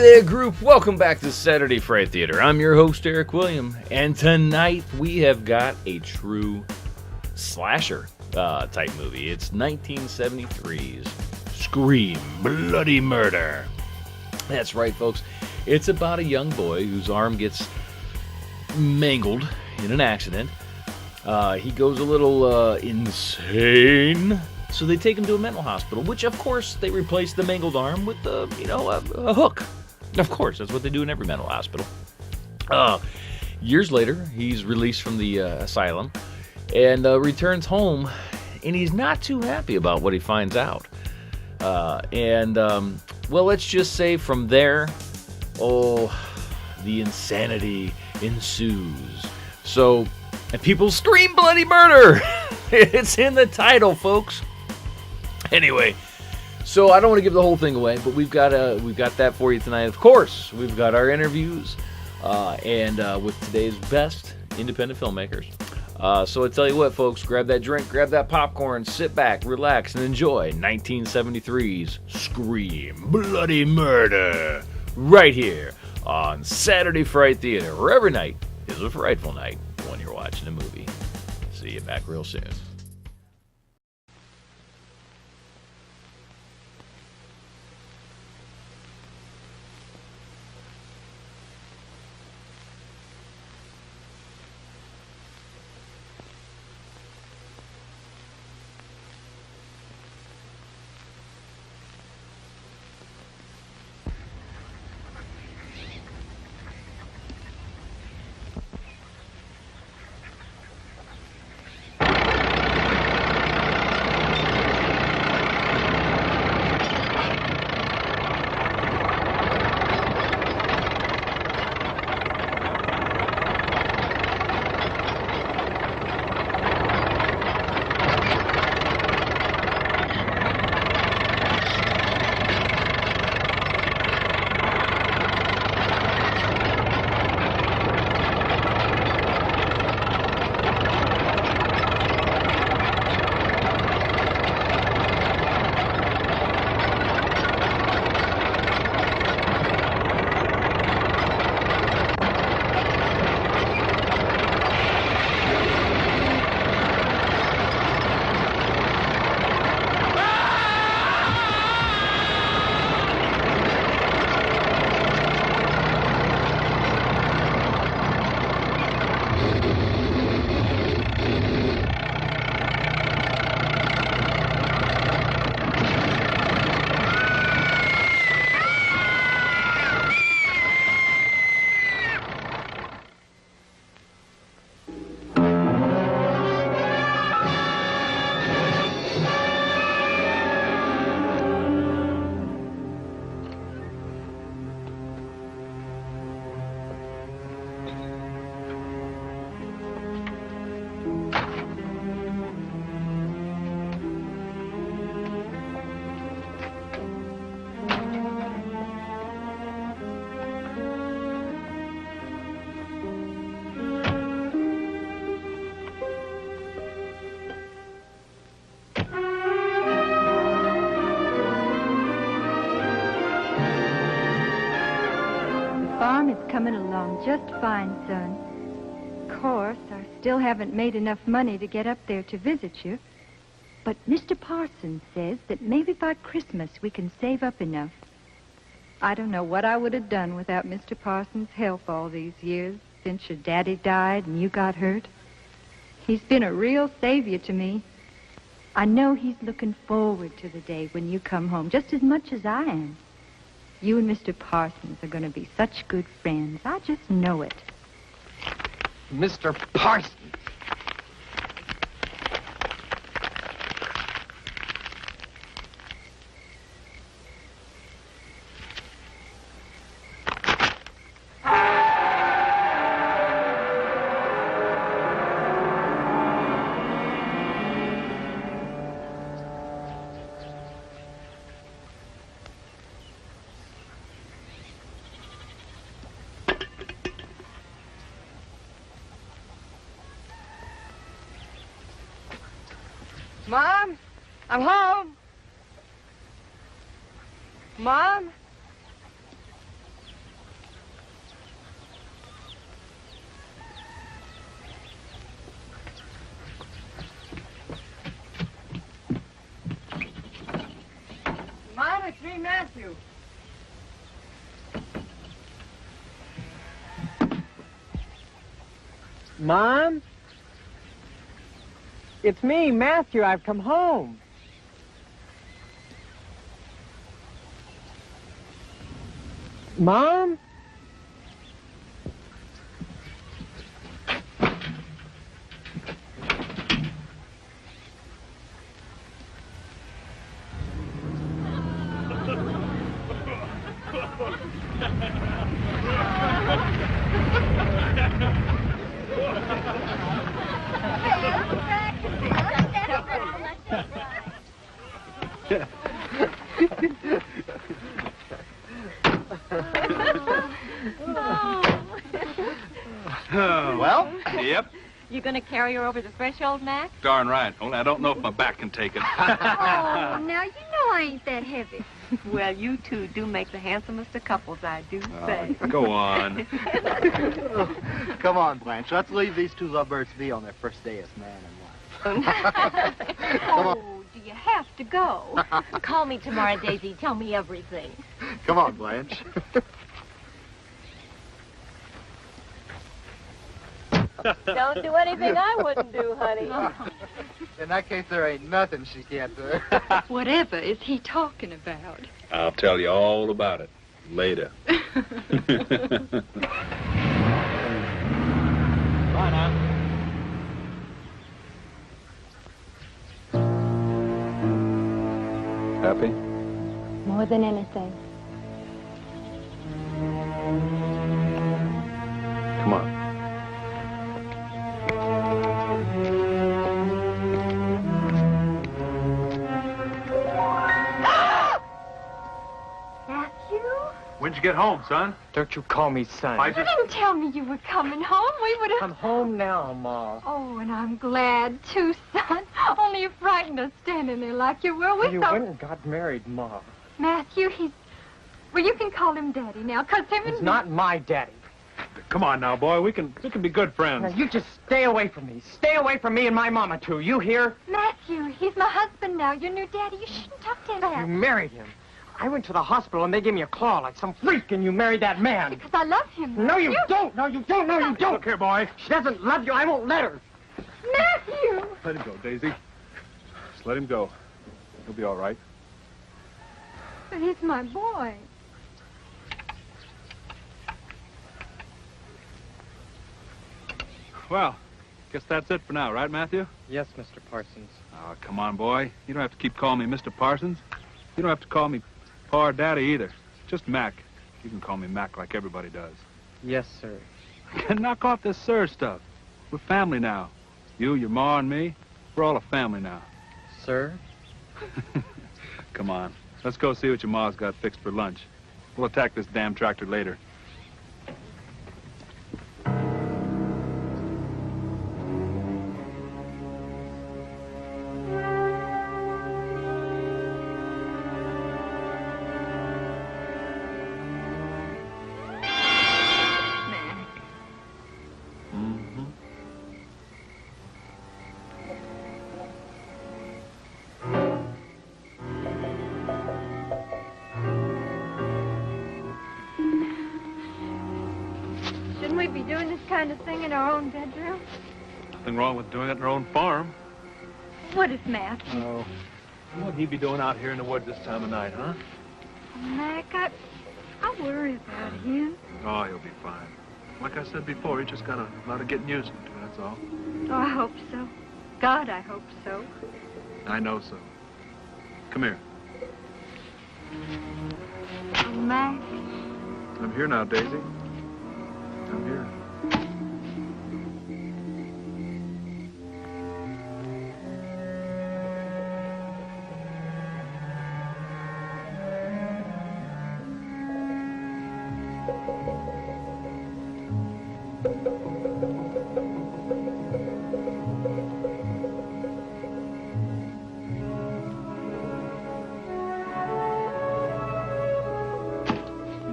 there, group. Welcome back to Saturday Fright Theater. I'm your host, Erik William, and tonight we have got a true slasher type movie. It's 1973's Scream, Bloody Murder. That's right, folks. It's about a young boy whose arm gets mangled in an accident. He goes a little insane. So they take him to a mental hospital, which, of course, they replace the mangled arm with, a hook. Of course, that's what they do in every mental hospital. Years later, he's released from the asylum and returns home, and he's not too happy about what he finds out. Well, let's just say from there, the insanity ensues. So, and people scream bloody murder! It's in the title, folks. Anyway, so I don't want to give the whole thing away, but we've got that for you tonight. Of course, we've got our interviews and with today's best independent filmmakers. So I tell you what, folks, grab that drink, grab that popcorn, sit back, relax, and enjoy 1973's Scream, Bloody Murder, right here on Saturday Fright Theater, where every night is a frightful night when you're watching a movie. See you back real soon. Coming along just fine, son. Of course, I still haven't made enough money to get up there to visit you. But Mr. Parsons says that maybe by Christmas we can save up enough. I don't know what I would have done without Mr. Parsons' help all these years since your daddy died and you got hurt. He's been a real savior to me. I know he's looking forward to the day when you come home just as much as I am. You and Mr. Parsons are going to be such good friends. I just know it. Mr. Parsons. Mom, I'm home. Mom? me, Matthew. Mom? It's me, Matthew. I've come home. Mom? Well? Yep. You gonna carry her over the threshold, Mac? Darn right. Only I don't know if my back can take it. Oh, now you know I ain't that heavy. Well, you two do make the handsomest of couples, I do say. Go on. Come on, Blanche. Let's leave these two lovebirds be on their first day as man and wife. Oh, do you have to go? Call me tomorrow, Daisy. Tell me everything. Come on, Blanche. Don't do anything I wouldn't do, honey. In that case, there ain't nothing she can't do. Whatever is he talking about? I'll tell you all about it later. Bye now. Happy? More than anything. Come on. Matthew? When'd you get home, son? Don't you call me son. I You didn't tell me you were coming home. We would have... I'm home now, Ma. Oh, and I'm glad, too, son. Only you frightened us standing there like you were. We You thought... went and got married, Ma. Matthew, he's... Well, you can call him Daddy now, 'cause him and He's me... not my daddy. Come on now, boy. We can be good Now, friends. you just stay away from me. Stay away from me and my mama, too. You hear? Matthew, he's my husband now, your new daddy. You shouldn't talk to him You that. married him. I went to the hospital and they gave me a claw like some freak and you married that man. Because I love him. No, you don't. No, you don't. No, you don't. Look here, boy. She doesn't love you. I won't let her. Matthew! Let him go, Daisy. Just let him go. He'll be all right. But he's my boy. Well, guess that's it for now, right, Matthew? Yes, Mr. Parsons. Oh, come on, boy. You don't have to keep calling me Mr. Parsons. You don't have to call me Pa or Daddy either. Just Mac. You can call me Mac like everybody does. Yes, sir. Knock off this sir stuff. We're family now. You, your ma, and me, we're all a family now. Sir? Come on. Let's go see what your ma's got fixed for lunch. We'll attack this damn tractor later. Shouldn't we be doing this kind of thing in our own bedroom? Nothing wrong with doing it in our own farm. What is Matthew? Oh. What'd he be doing out here in the woods this time of night, huh? Mac, I worry about him. Oh, he'll be fine. Like I said before, he just got a lot of getting used to, that's all. Oh, I hope so. God, I hope so. I know so. Come here. Oh, Mac. I'm here now, Daisy. I'm here.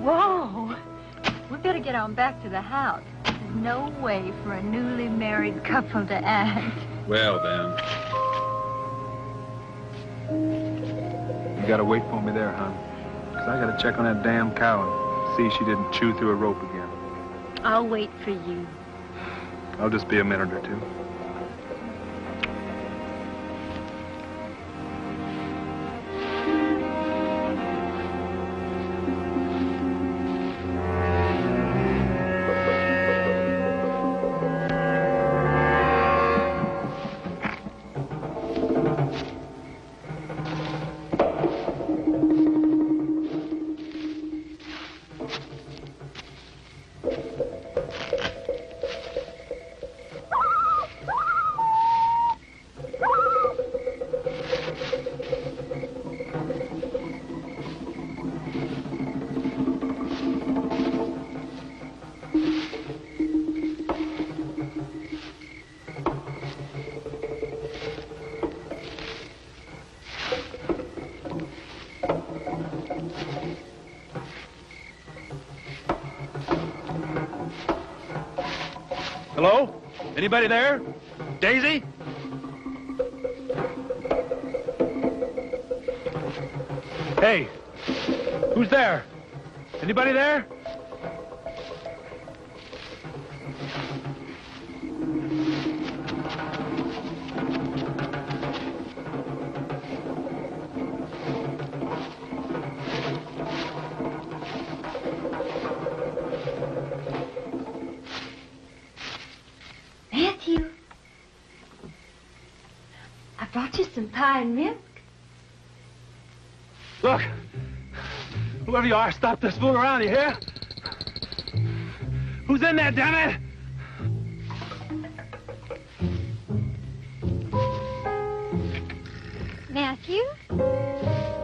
Whoa. We better get on back to the house. There's no way for a newly married couple to act. Well, then. You gotta wait for me there, hon. 'cause I gotta check on that damn cow and see she didn't chew through a rope again. I'll wait for you. I'll just be a minute or two. Hello? Anybody there? Daisy? Hey, who's there? Anybody there? Matthew, I brought you some pie and milk. Look, whoever you are, stop this fool around, you hear? Who's in there, damn it? Matthew,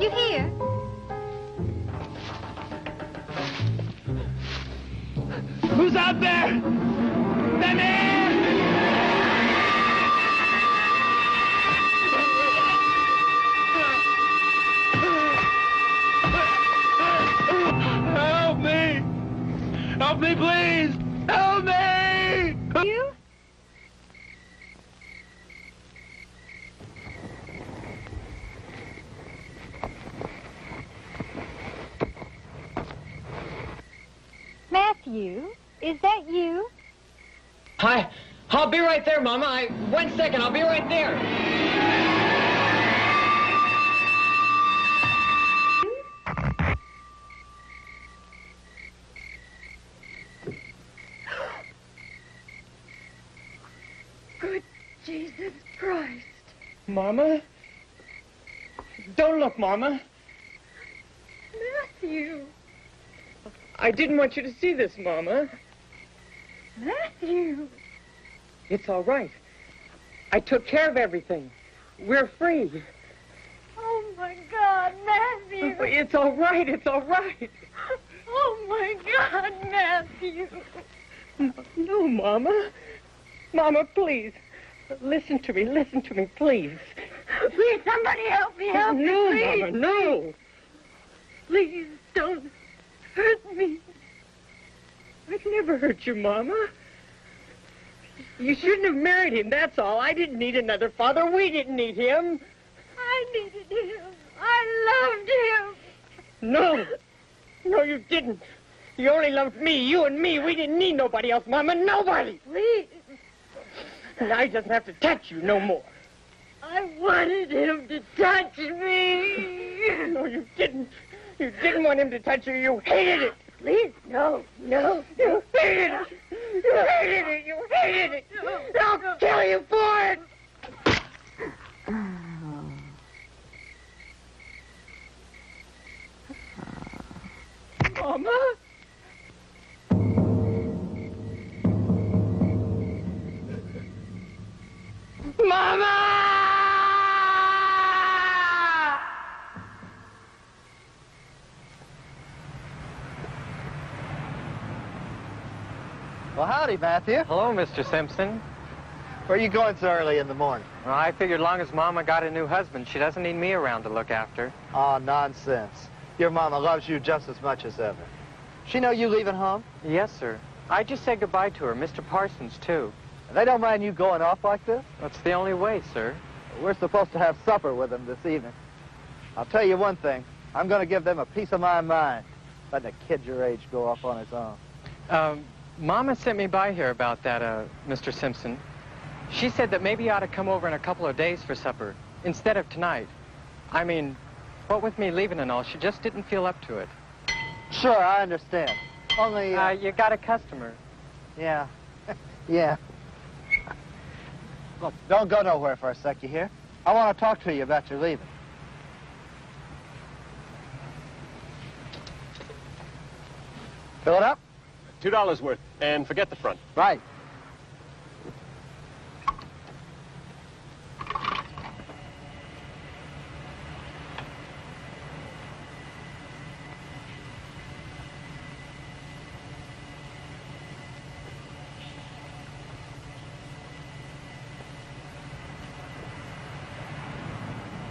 you here? Who's out there? Let me in! Help me! Help me, please! Help me! You? Matthew, is that you? Hi. I'll be right there, Mama. 1 second, I'll be right there. Good Jesus Christ. Mama? Don't look, Mama. Matthew. I didn't want you to see this, Mama. Matthew. It's all right. I took care of everything. We're free. Oh, my God, Matthew. It's all right. It's all right. Oh, my God, Matthew. No, Mama. Mama, please. Listen to me. Listen to me, please. Please, somebody help me. Help me, No, please. Mama, no. Please, don't hurt me. I'd never hurt you, Mama. You shouldn't have married him, that's all. I didn't need another father. We didn't need him. I needed him. I loved him. No. No, you didn't. You only loved me. You and me. We didn't need nobody else, Mama. Nobody. Please. Now he doesn't have to touch you no more. I wanted him to touch me. No, you didn't. You didn't want him to touch you. You hated it. Please, no, no. You hated it. You hated it. You hated it. I'll kill you for it. Mama? Mama! Well, howdy, Matthew. Hello, Mr. Simpson. Where are you going so early in the morning? Well, I figured long as Mama got a new husband, she doesn't need me around to look after. Oh, nonsense. Your mama loves you just as much as ever. She know you leaving home? Yes, sir. I just said goodbye to her, Mr. Parsons, too. They don't mind you going off like this? That's the only way, sir. We're supposed to have supper with them this evening. I'll tell you one thing. I'm going to give them a piece of my mind. Letting a kid your age go off on his own. Mama sent me by here about that, Mr. Simpson. She said that maybe you ought to come over in a couple of days for supper, instead of tonight. I mean, what with me leaving and all, she just didn't feel up to it. Sure, I understand. Only, you got a customer. Yeah. Yeah. Look, don't go nowhere for a sec, you hear? I want to talk to you about your leaving. Fill it up? $2 worth, and forget the front. Right.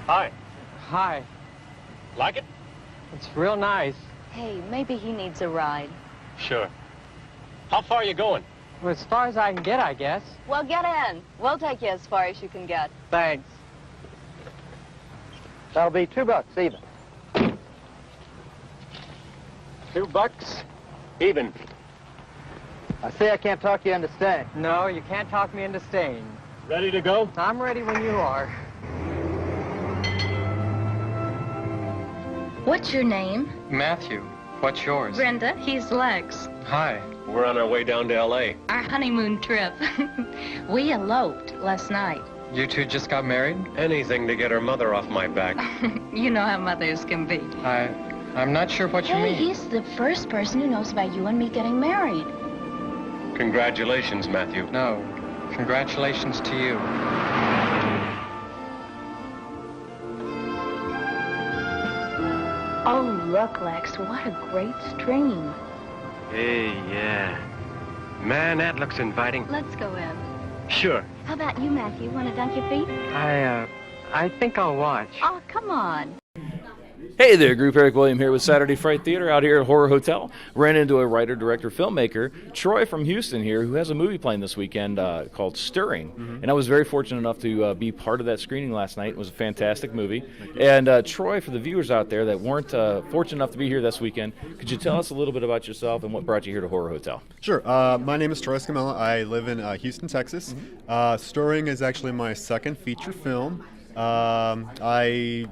Hi. Hi. Like it? It's real nice. Hey, maybe he needs a ride. Sure. How far are you going? Well, as far as I can get, I guess. Well, get in. We'll take you as far as you can get. Thanks. That'll be $2 even. $2 even. I see I can't talk you into staying. No, you can't talk me into staying. Ready to go? I'm ready when you are. What's your name? Matthew, what's yours? Brenda. He's Lex. Hi. We're on our way down to L.A. Our honeymoon trip. We eloped last night. You two just got married? Anything to get her mother off my back. You know how mothers can be. I'm not sure what you Hey, mean. he's the first person who knows about you and me getting married. Congratulations, Matthew. No. Congratulations to you. Oh, look, Lex, what a great stream. Hey, yeah. Man, that looks inviting. Let's go in. Sure. How about you, Matthew? Want to dunk your feet? I think I'll watch. Oh, come on. Hey there, group. Erik William here with Saturday Fright Theater out here at Horror Hotel. Ran into a writer, director, filmmaker, Troy from Houston here, who has a movie playing this weekend called Stirring. And I was very fortunate enough to be part of that screening last night. It was a fantastic movie. And Troy, for the viewers out there that weren't fortunate enough to be here this weekend, could you tell us a little bit about yourself and what brought you here to Horror Hotel? Sure. My name is Troy Escamilla. I live in Houston, Texas. Stirring is actually my second feature film. I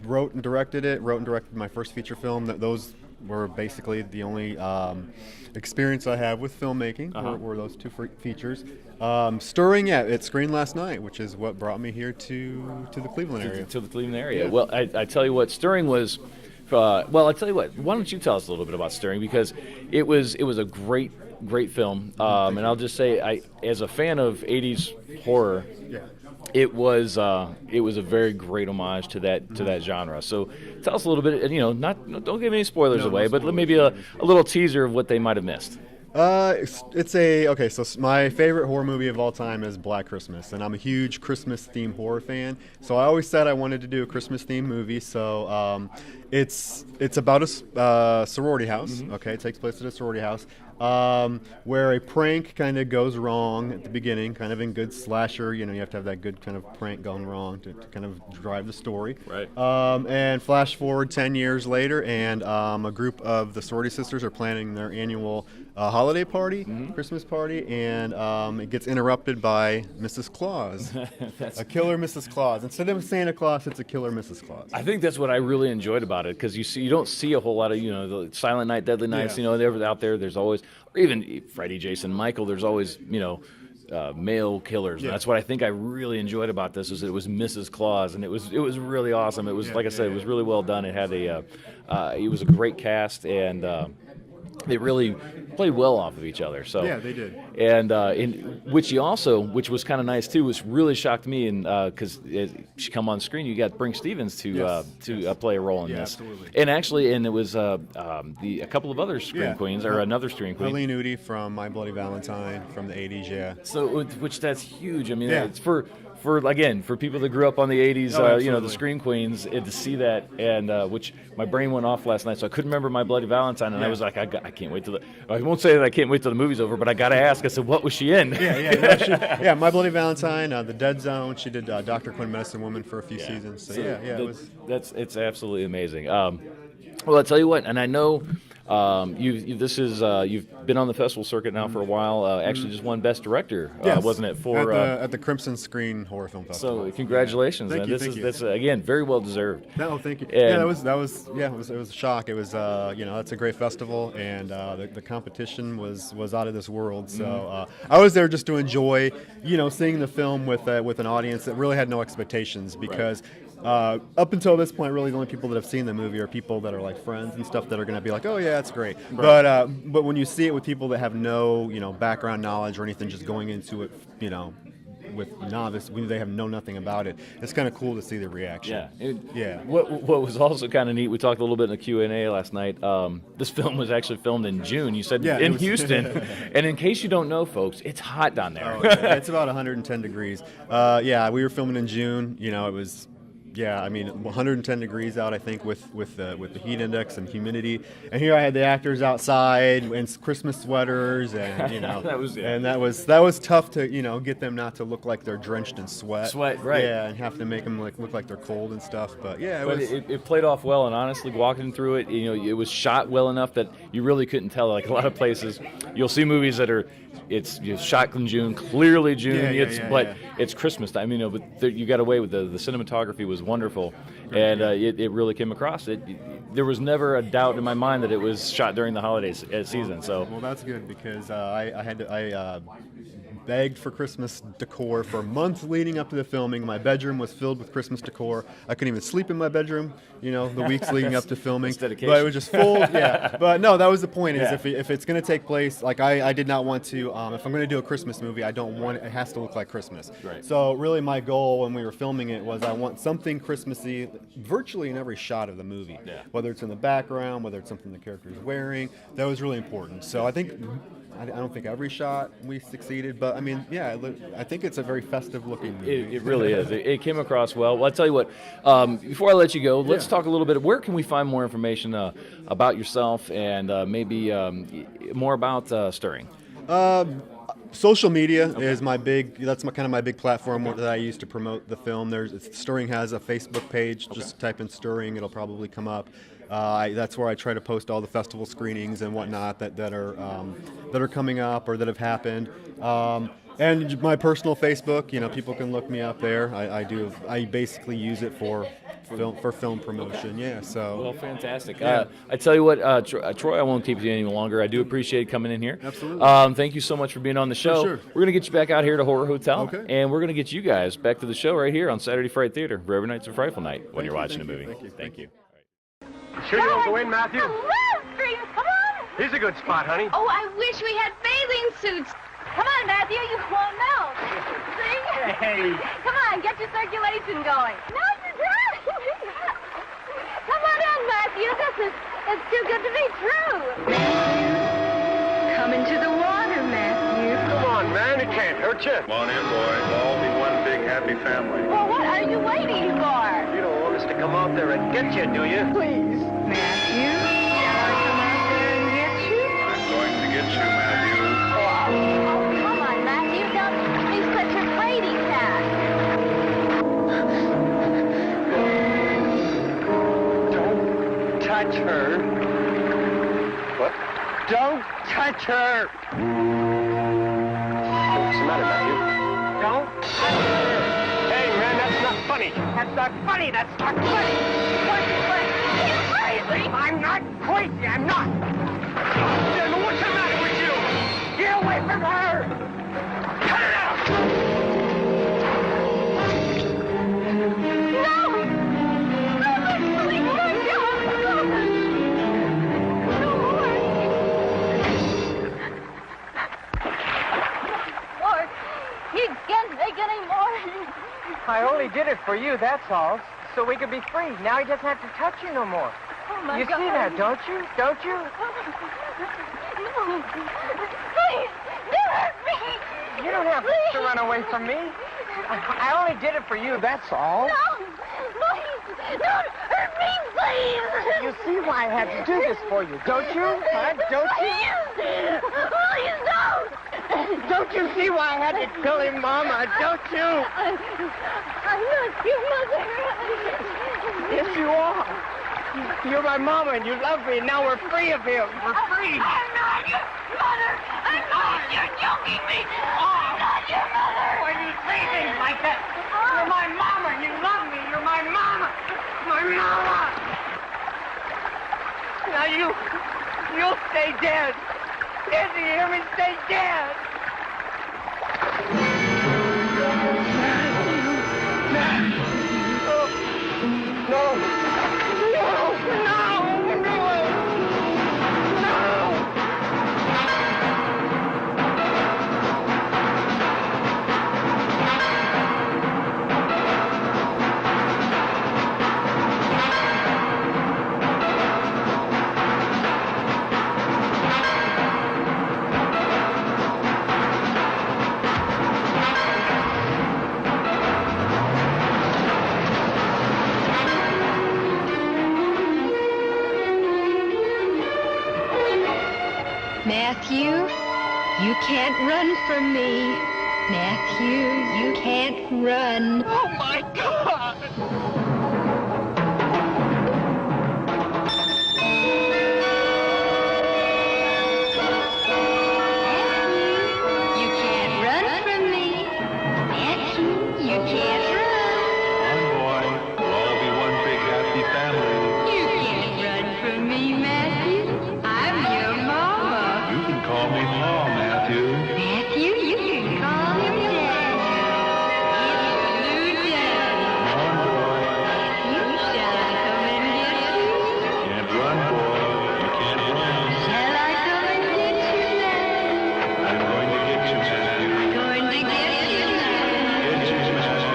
wrote and directed my first feature film. Those were basically the only experience I have with filmmaking, were those two features. Stirring, it screened last night, which is what brought me here to the Cleveland area. To the Cleveland area. Yeah. Well, I tell you what, Stirring was... well, I'll tell you what, why don't you tell us a little bit about Stirring, because it was a great film. And I'll just say, as a fan of 80s horror... Yeah. It was a very great homage to that genre. So tell us a little bit. Don't give any spoilers away, but maybe a little teaser of what they might have missed. So my favorite horror movie of all time is Black Christmas, and I'm a huge Christmas-themed horror fan. So I always said I wanted to do a Christmas-themed movie. So it's about a sorority house. Okay, it takes place at a sorority house. Where a prank kind of goes wrong at the beginning, kind of in good slasher, you have to have that good kind of prank going wrong to kind of drive the story. Right. And flash forward 10 years later, and a group of the sorority sisters are planning their annual holiday party, Christmas party, and it gets interrupted by Mrs. Claus, a killer Mrs. Claus. Instead of Santa Claus, it's a killer Mrs. Claus. I think that's what I really enjoyed about it, because you don't see a whole lot of the Silent Night, Deadly Nights. Yeah. They're out there. There's always, or even Freddy, Jason, Michael. There's always male killers. Yeah. And that's what I think I really enjoyed about this, is it was Mrs. Claus, and it was really awesome. It was like I said, it was really well done. It had it was a great cast, and they really played well off of each other. So yeah, they did. And which was kind of nice too, was really shocked me, and because she come on screen, you got Brink Stevens to play a role in this. Absolutely. And actually, it was a couple of other scream queens, or another scream queen. Eileen Udy from My Bloody Valentine from the 80s, yeah. So, which that's huge. I mean, Yeah. it's for for people that grew up on the 80s, the Scream Queens, and to see that, and which my brain went off last night, so I couldn't remember My Bloody Valentine, and I was like, I can't wait till I won't say that I can't wait till the movie's over, but I got to ask. I said, what was she in? My Bloody Valentine, The Dead Zone. She did Dr. Quinn, Medicine Woman for a few seasons. So it's absolutely amazing. Well, I'll tell you what, and I know you've been on the festival circuit now for a while. Actually, just won Best Director, wasn't it? For at the Crimson Screen Horror Film Festival. So congratulations, thank man. You, That's again very well deserved. No, thank you. And it was a shock. It was it's a great festival, and the competition was out of this world. So I was there just to enjoy seeing the film with an audience that really had no expectations, because. Up until this point, really the only people that have seen the movie are people that are like friends and stuff that are going to be like, oh yeah, it's great. Right. But when you see it with people that have no background knowledge or anything, just going into it, with novice, they have nothing about it. It's kind of cool to see the reaction. What was also kind of neat, we talked a little bit in the Q&A last night. This film was actually filmed in June. You said in Houston. And in case you don't know, folks, it's hot down there. It's about 110 degrees. We were filming in June. It was. 110 degrees out, I think, with the heat index and humidity. And here I had the actors outside in Christmas sweaters, and that was tough to get them not to look like they're drenched in sweat. Right? Yeah, and have to make them look like they're cold and stuff. But it played off well. And honestly, walking through it, it was shot well enough that you really couldn't tell. Like a lot of places, you'll see movies that are. It's shot in June, clearly June. It's Christmas time. But you got away with the cinematography was wonderful, and it really came across. There was never a doubt in my mind that it was shot during the holidays season. So that's good, because I begged for Christmas decor for months leading up to the filming. My bedroom was filled with Christmas decor. I couldn't even sleep in my bedroom, the weeks leading up to filming. But it was just full. But no, that was the point. Is if it's going to take place, like I did not want to. If I'm going to do a Christmas movie, I don't want it has to look like Christmas. Right. So really, my goal when we were filming it was I want something Christmassy, virtually in every shot of the movie. Yeah. Whether it's in the background, whether it's something the character is wearing, that was really important. So I don't think every shot we succeeded, but I think it's a very festive looking movie. It really is. It came across well. Well, I'll tell you what, before I let you go, let's talk a little bit. Where can we find more information about yourself and maybe more about Stirring? Social media is my big. That's kind of my big platform that I use to promote the film. Stirring has a Facebook page. Just type in Stirring, it'll probably come up. That's where I try to post all the festival screenings and whatnot that are coming up or that have happened. And my personal Facebook, people can look me up there. I basically use it for film promotion. Well, fantastic. I tell you what, Troy, I won't keep you any longer. I do appreciate coming in here. Absolutely. Thank you so much for being on the show. Sure. We're going to get you back out here to Horror Hotel, okay. And we're going to get you guys back to the show right here on Saturday Fright Theater, where every night's a frightful night when you're watching a movie. Thank you. Sure you won't go in, Matthew? I love Dream. Come on. Here's a good spot, honey. Oh, I wish we had bathing suits. Come on, Matthew, you won't melt. See? Hey. Come on, get your circulation going. No, come on in, Matthew. It's too good to be true. Come into the water, Matthew. Come on, man. It can't hurt you. Come on in, boys. We'll all be one big happy family. Well, what are you waiting for? You don't want us to come out there and get you, do you? Please, Matthew. Shall I come out there and get you? I'm going to get you, Matthew. Oh, come on, Matthew. Don't be such a lady cat. Don't touch her. What? Don't touch her. What's the matter, Matthew? Don't touch her. Hey, man, that's not funny. That's not funny. That's not funny. You're crazy. I'm not crazy. I'm not. Then what's the matter with you? Get away from her. Cut it out. No! Lord, he can't take any more. I only did it for you, that's all. So we could be free. Now he doesn't have to touch you no more. Oh, my You God. see that, don't you? Don't you? No. Please, don't hurt me. You don't have to run away from me. I only did it for you, that's all. No, please, don't hurt me, please. You see why I had to do this for you, don't you? Huh? Don't you? Please don't. Don't you see why I had to kill him, Mama? Don't you? I'm not your mother. Yes, you are. You're my mama, and you love me, and now we're free of him. We're free. I'm not your mother. I'm not. You're joking me. I'm not your mother. Why do you say things like that? You're my mama, and you love me. You're my mama. My mama. Now you'll stay dead. Did you hear me? Stay dead. No. Matthew, you can't run from me. Matthew, you can't run. Oh, my God! You can't run from me. Matthew, you can't run. Come on, boy. We'll all be one big happy family. You can't run from me, Matthew. I'm your mama. You can call me Pa, Matthew. Matthew, you can call him Dad. It's Lou Dad. Come on, boy. You shall I come and get you? Can't run, boy. You can't run. Shall I come and get you now? I'm going to get you, Matthew. Going to get you now. Get you, Matthew.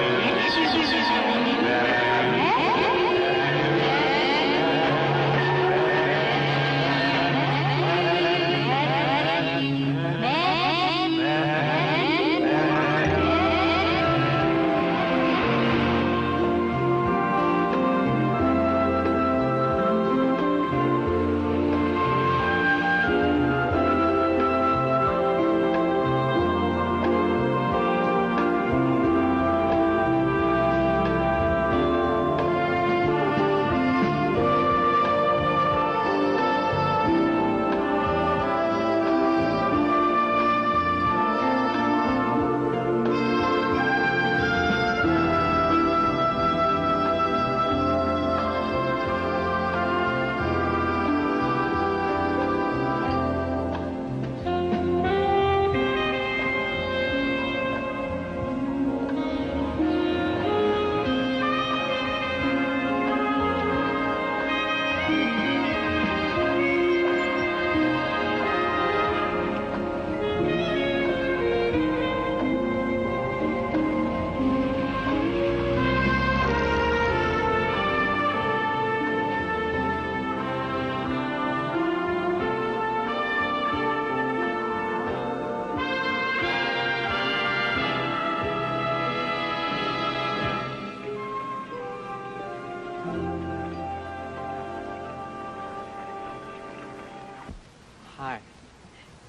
Hi.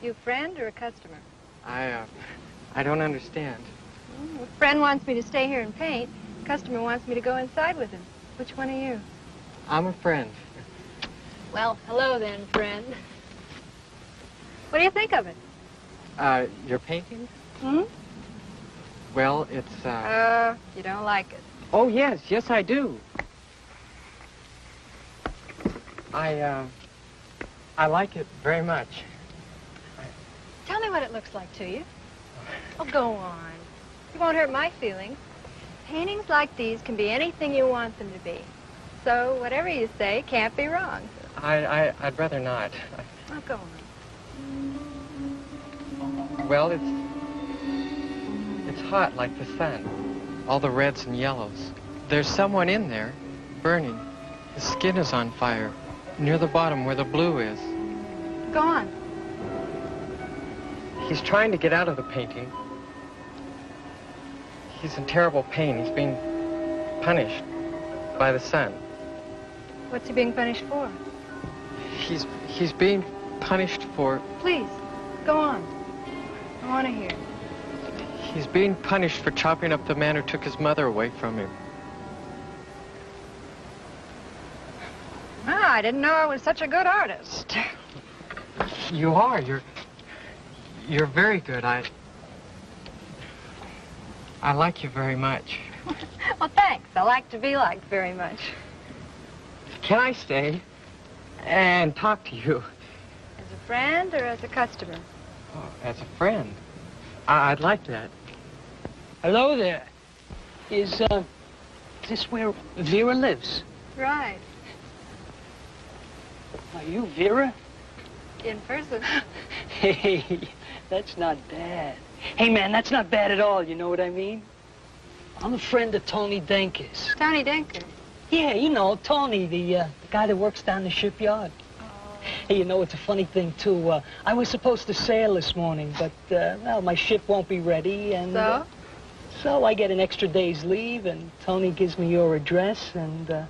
You a friend or a customer? I don't understand. A friend wants me to stay here and paint. A customer wants me to go inside with him. Which one are you? I'm a friend. Well, hello then, friend. What do you think of it? Your painting? Hmm? Well, it's, You don't like it. Oh, yes, I do. I like it very much. Tell me what it looks like to you. Oh, go on. You won't hurt my feelings. Paintings like these can be anything you want them to be. So whatever you say can't be wrong. I'd rather not. Oh, go on. Well, it's hot like the sun. All the reds and yellows. There's someone in there, burning. His skin is on fire, near the bottom where the blue is. Go on. He's trying to get out of the painting. He's in terrible pain. He's being punished by the sun. What's he being punished for? He's being punished for... Please, go on. I want to hear. He's being punished for chopping up the man who took his mother away from him. Ah, I didn't know I was such a good artist. You are. You're very good. I like you very much. Well, thanks. I like to be liked very much. Can I stay and talk to you? As a friend or as a customer? Oh, as a friend. I'd like that. Hello there. Is this where Vera lives? Right. Are you Vera? In person. Hey, that's not bad. Hey, man, that's not bad at all, you know what I mean? I'm a friend of Tony Denker's. Tony Denker? Yeah, you know, Tony, the guy that works down the shipyard. Oh. Hey, you know, it's a funny thing, too. I was supposed to sail this morning, but, well, my ship won't be ready, and... So? So I get an extra day's leave, and Tony gives me your address, and,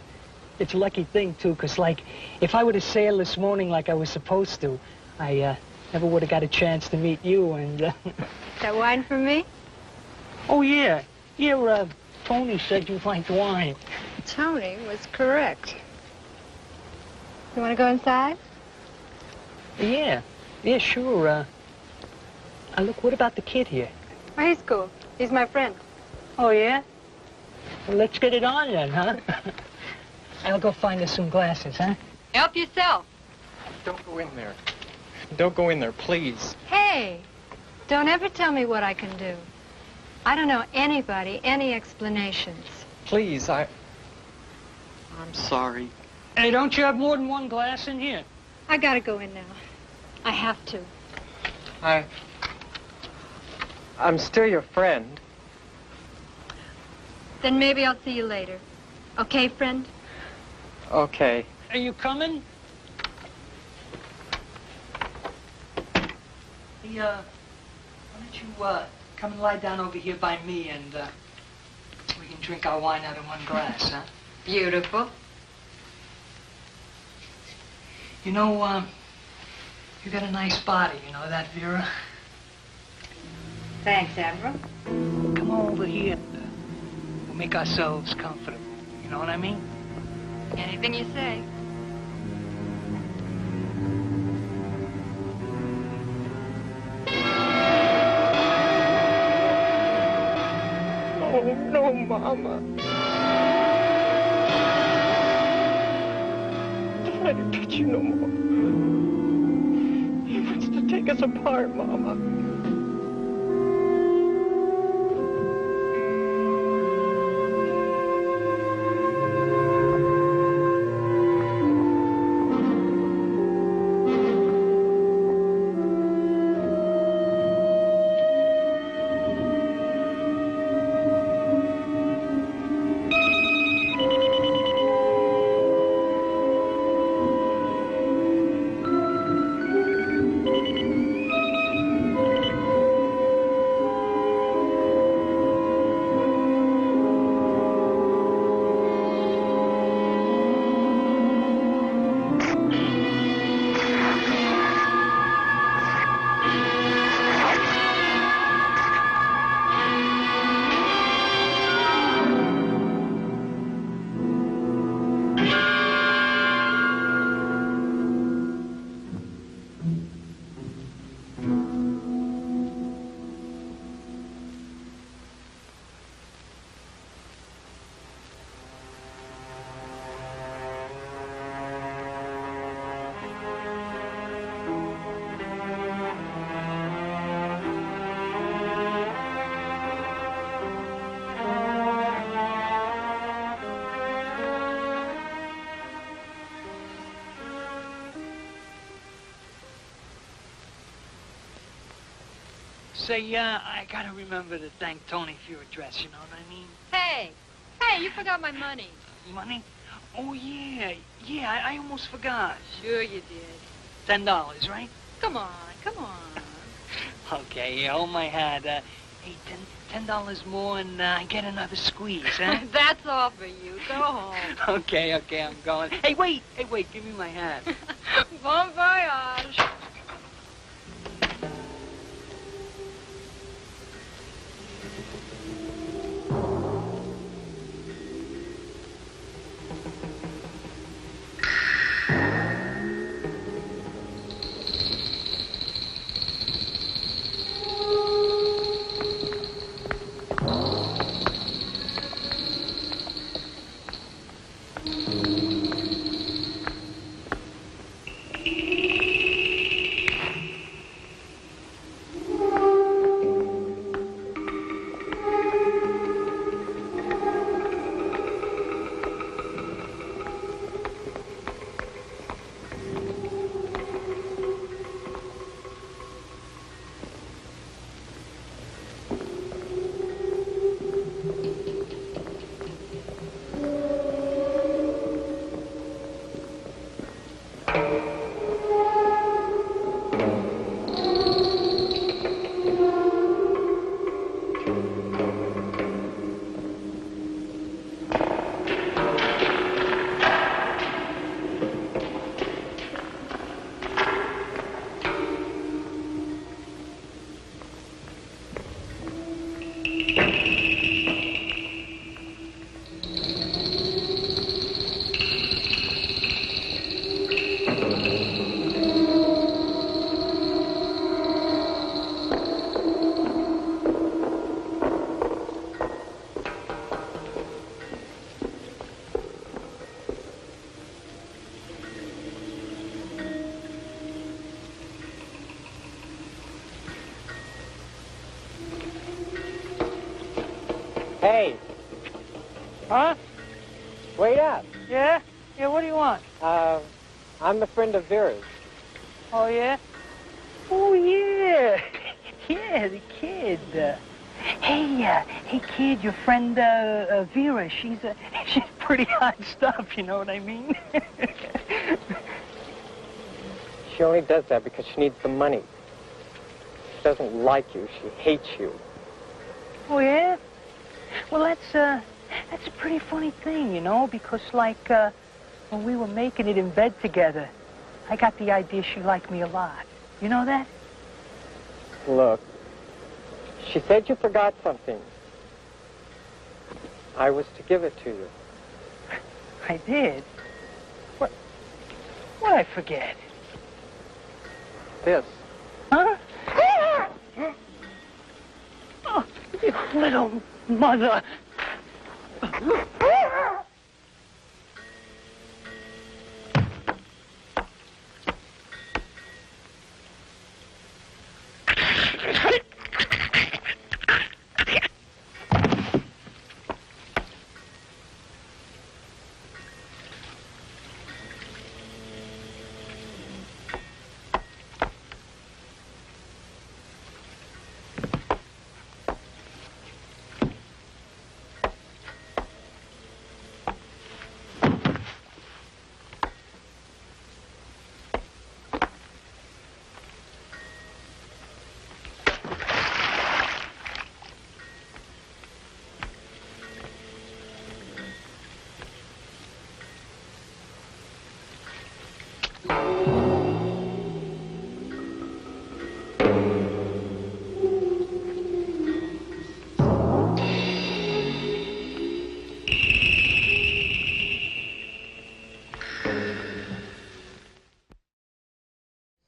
it's a lucky thing, too, because, like, if I would have sailed this morning like I was supposed to, I, never would have got a chance to meet you, and, That wine for me? Oh, yeah. Yeah, Tony said you liked wine. Tony was correct. You want to go inside? Yeah. Yeah, sure, look, what about the kid here? Oh, he's cool. He's my friend. Oh, yeah? Well, let's get it on then, huh? I'll go find us some glasses, huh? Help yourself. Don't go in there. Don't go in there, please. Hey, don't ever tell me what I can do. I don't know anybody, any explanations. Please, I'm sorry. Hey, don't you have more than one glass in here? I gotta go in now. I have to. I'm still your friend. Then maybe I'll see you later. Okay, friend? Okay. Are you coming? Hey, why don't you, come and lie down over here by me and, we can drink our wine out of one glass, huh? Beautiful. You know, you got a nice body, you know that, Vera? Thanks, Admiral. Come on over here and, we'll make ourselves comfortable. You know what I mean? Anything you say. Oh, no, Mama. Don't let him touch you no more. He wants to take us apart, Mama. Say, I gotta remember to thank Tony for your address, you know what I mean? Hey! Hey, you forgot my money. Money? Oh, yeah. Yeah, I almost forgot. Sure you did. $10, right? Come on, come on. Okay, hold my hand. Hey, $10 more and I get another squeeze, huh? That's all for you. Go home. Okay, I'm going. Hey, wait, give me my hat. Bon voyage. Hey. Huh? Wait up. Yeah? Yeah, what do you want? I'm a friend of Vera's. Oh, yeah? Oh, yeah. Yeah, the kid. Hey, kid, your friend, Vera, she's pretty hot stuff, you know what I mean? She only does that because she needs the money. She doesn't like you. She hates you. Oh, yeah? Well, that's a pretty funny thing, you know, because, like, when we were making it in bed together, I got the idea she liked me a lot. You know that? Look, she said you forgot something. I was to give it to you. I did? What'd I forget? This. Huh? Oh, you little mother.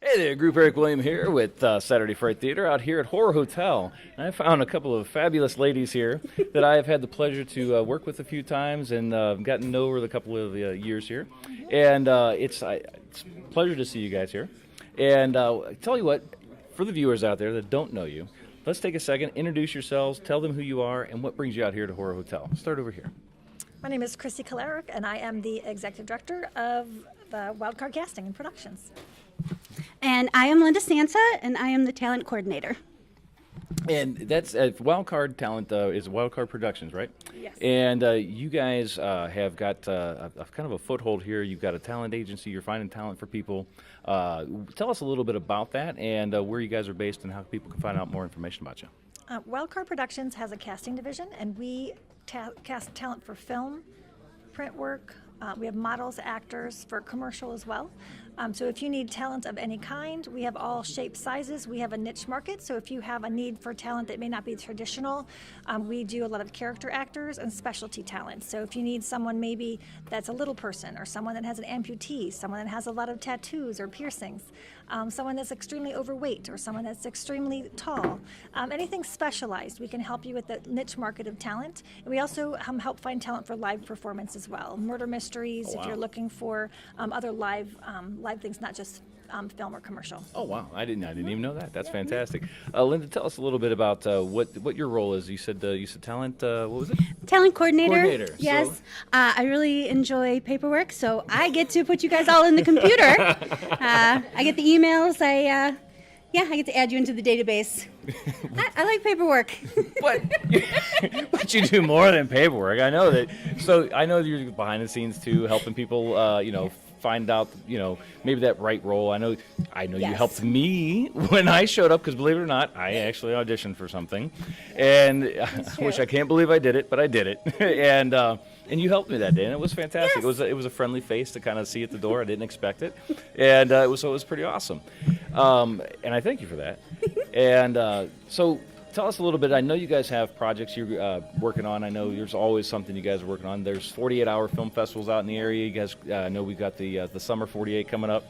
Hey there, Group Erik William here with Saturday Fright Theater out here at Horror Hotel. And I found a couple of fabulous ladies here that I have had the pleasure to work with a few times and gotten to know over the couple of years here. And it's a pleasure to see you guys here. And tell you what, for the viewers out there that don't know you, let's take a second, introduce yourselves, tell them who you are, and what brings you out here to Horror Hotel. Start over here. My name is Crissy Kolarik, and I am the Executive Director of the WildCard Casting and Productions. And I am Lynda Sansa, and I am the Talent Coordinator. And that's WildCard Talent is WildCard Productions, right? Yes. And you guys have got a kind of a foothold here. You've got a talent agency. You're finding talent for people. Tell us a little bit about that and where you guys are based and how people can find out more information about you. WildCard Productions has a casting division, and we cast talent for film, print work. We have models, actors for commercial as well. So if you need talent of any kind, we have all shapes, sizes. We have a niche market. So if you have a need for talent that may not be traditional, we do a lot of character actors and specialty talent. So if you need someone maybe that's a little person, or someone that has an amputee, someone that has a lot of tattoos or piercings, someone that's extremely overweight, or someone that's extremely tall, anything specialized, we can help you with the niche market of talent. And we also help find talent for live performance as well. Murder mysteries, Oh, wow. if you're looking for other live things, not just film or commercial. Oh wow, I didn't even know that. That's fantastic. Lynda, tell us a little bit about what your role is. You said talent. What was it? Talent coordinator. Coordinator. Yes. So- I really enjoy paperwork, so I get to put you guys all in the computer. I get the emails. I get to add you into the database. I like paperwork. But you do more than paperwork. I know that. So I know you're behind the scenes too, helping people. Find out, maybe that right role. I know you Yes. helped me when I showed up, because believe it or not, I actually auditioned for something, and which I can't believe I did it, but I did it, and you helped me that day, and it was fantastic. Yes. It was a friendly face to kind of see at the door. I didn't expect it, and it was pretty awesome, and I thank you for that, and so. Tell us a little bit. I know you guys have projects you're working on. I know there's always something you guys are working on. There's 48-hour film festivals out in the area. You guys know we've got the Summer 48 coming up.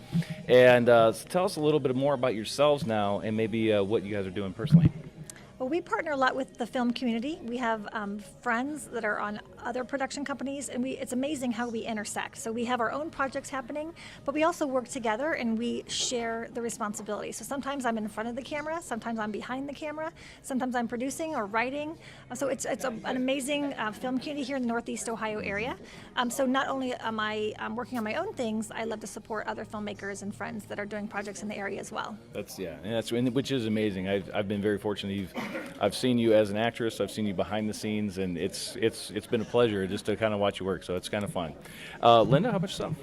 And so tell us a little bit more about yourselves now, and maybe what you guys are doing personally. Well, we partner a lot with the film community. We have friends that are on other production companies, and it's amazing how we intersect. So we have our own projects happening, but we also work together and we share the responsibility. So sometimes I'm in front of the camera, sometimes I'm behind the camera, sometimes I'm producing or writing. So it's an amazing film community here in the Northeast Ohio area. So not only am I working on my own things, I love to support other filmmakers and friends that are doing projects in the area as well. Which is amazing. I've been very fortunate. I've seen you as an actress. I've seen you behind the scenes, and it's been a pleasure just to kind of watch you work. So it's kind of fun. Lynda, how about yourself?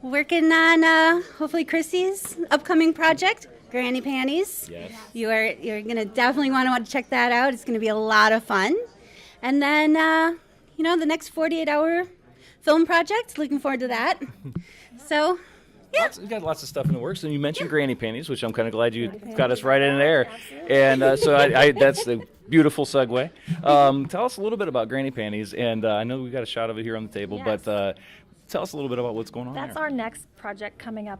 Working on hopefully Crissy's upcoming project, Granny Panties. Yes. You're gonna definitely want to check that out. It's gonna be a lot of fun. And then the next 48-hour film project. Looking forward to that. So. Yeah. We've got lots of stuff in the works, and you mentioned Granny Panties, which I'm kind of glad you got us right in there. And so I that's the beautiful segue. Tell us a little bit about Granny Panties, and I know we've got a shot of it here on the table, Yes. but tell us a little bit about what's going on That's there. our next project coming up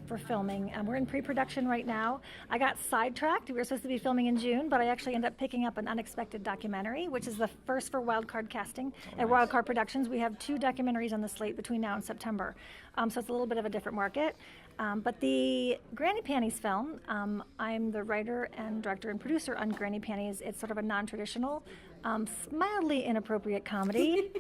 for filming. We're in pre-production right now. I got sidetracked. We were supposed to be filming in June, but I actually ended up picking up an unexpected documentary, which is the first for WildCard casting at WildCard Productions. We have 2 documentaries on the slate between now and September, so it's a little bit of a different market. But the Granny Panties film, I'm the writer and director and producer on Granny Panties. It's sort of a non-traditional, mildly inappropriate comedy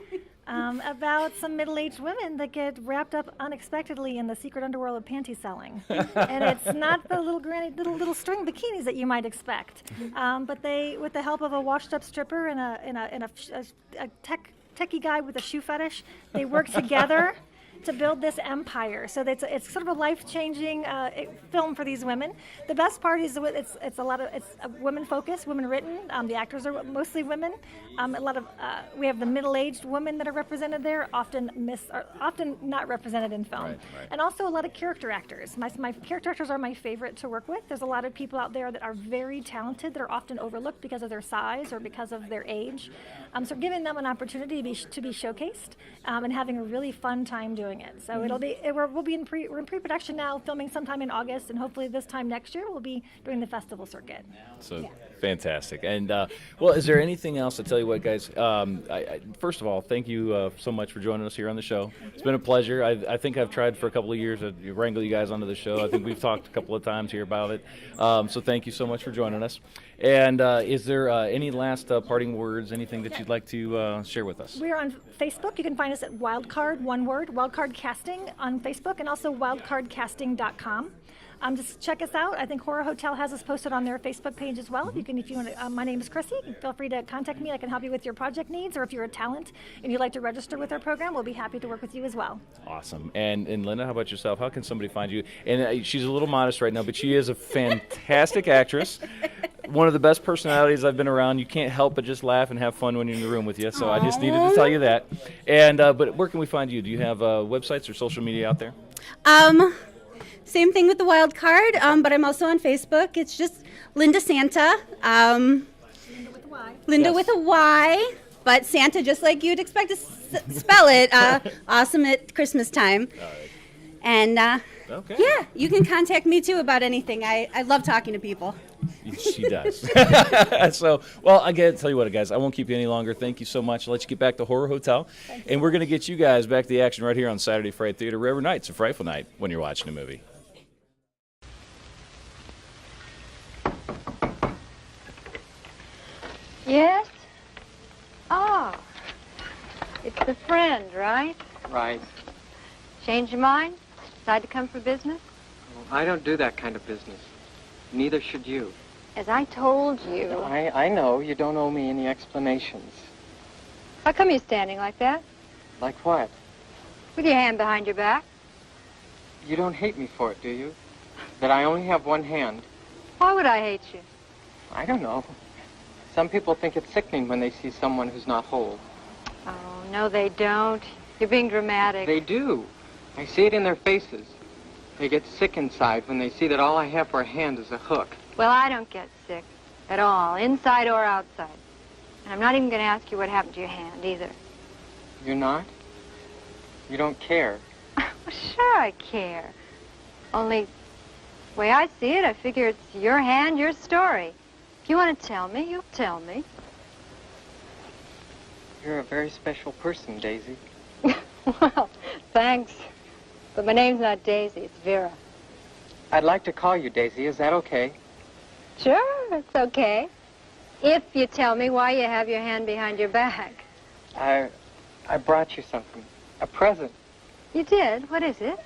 about some middle-aged women that get wrapped up unexpectedly in the secret underworld of panty selling. And it's not the little string bikinis that you might expect, but they, with the help of a washed-up stripper and a techie guy with a shoe fetish, they work together to build this empire. So it's sort of a life-changing film for these women. The best part is it's women focused, women written. The actors are mostly women. We have the middle-aged women that are represented there, often not represented in film. Right. And also a lot of character actors. My character actors are my favorite to work with. There's a lot of people out there that are very talented that are often overlooked because of their size or because of their age. So giving them an opportunity to be showcased and having a really fun time doing it. So we'll be in pre-production now, filming sometime in August, and hopefully this time next year we'll be doing the festival circuit. So fantastic. And well, is there anything else? I tell you what, guys. First of all, thank you so much for joining us here on the show. It's been a pleasure. I think I've tried for a couple of years to wrangle you guys onto the show. I think we've talked a couple of times here about it. So thank you so much for joining us. And is there any last parting words, anything that you'd like to share with us? We're on Facebook. You can find us at WildCard, one word, WildCard Casting on Facebook, and also wildcardcasting.com. Just check us out. I think Horror Hotel has us posted on their Facebook page as well. If you want to, my name is Crissy. Feel free to contact me. I can help you with your project needs, or if you're a talent and you'd like to register with our program, we'll be happy to work with you as well. Awesome. And Lynda, how about yourself? How can somebody find you? And she's a little modest right now, but she is a fantastic actress. one of the best personalities I've been around. You can't help but just laugh and have fun when you're in the room with you. So I just needed to tell you that. And but where can we find you? Do you have websites or social media out there? Same thing with the Wild Card, but I'm also on Facebook. It's just Lynda Santa. Lynda with a Y, but Santa just like you'd expect to spell it. Awesome at Christmas time. All right. And okay. Yeah, you can contact me too about anything. I love talking to people. She does. So, well, I got to tell you what, guys, I won't keep you any longer. Thank you so much. I'll let you get back to Horror Hotel. And we're going to get you guys back to the action right here on Saturday Fright Theater. Every night's a frightful night when you're watching a movie. Yes? Oh, it's the friend, right? Right. Change your mind? Decide to come for business? I don't do that kind of business. Neither should you. As I told you. I know. You don't owe me any explanations. How come you're standing like that? Like what? With your hand behind your back? You don't hate me for it, do you? That I only have one hand? Why would I hate you? I don't know. Some people think it's sickening when they see someone who's not whole. Oh, no, they don't. You're being dramatic. They do. I see it in their faces. They get sick inside when they see that all I have for a hand is a hook. Well, I don't get sick at all, inside or outside. And I'm not even going to ask you what happened to your hand, either. You're not? You don't care? Well, sure I care. Only, the way I see it, I figure it's your hand, your story. If you want to tell me, you'll tell me. You're a very special person, Daisy. Well, thanks. But my name's not Daisy, it's Vera. I'd like to call you Daisy. Is that okay? Sure, it's okay. If you tell me why you have your hand behind your back. I brought you something. A present. You did? What is it?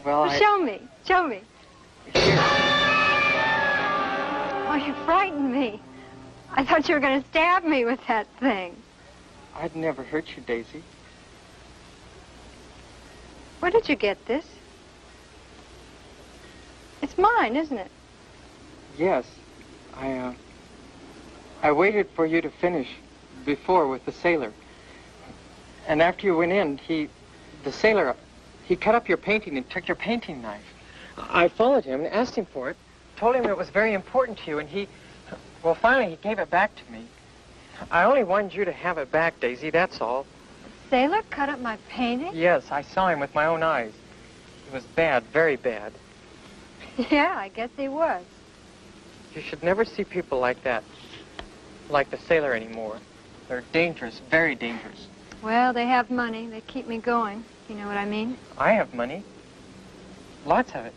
Well, Show me. Show me. Here. Oh, you frightened me. I thought you were going to stab me with that thing. I'd never hurt you, Daisy. Where did you get this? It's mine, isn't it? Yes. I waited for you to finish before with the sailor. And after you went in, the sailor cut up your painting and took your painting knife. I followed him and asked him for it, told him it was very important to you, and well, finally he gave it back to me. I only wanted you to have it back, Daisy, that's all. Sailor cut up my painting? Yes, I saw him with my own eyes. He was bad, very bad. Yeah, I guess he was. You should never see people like that, like the sailor anymore. They're dangerous, very dangerous. Well, they have money. They keep me going. You know what I mean? I have money. Lots of it.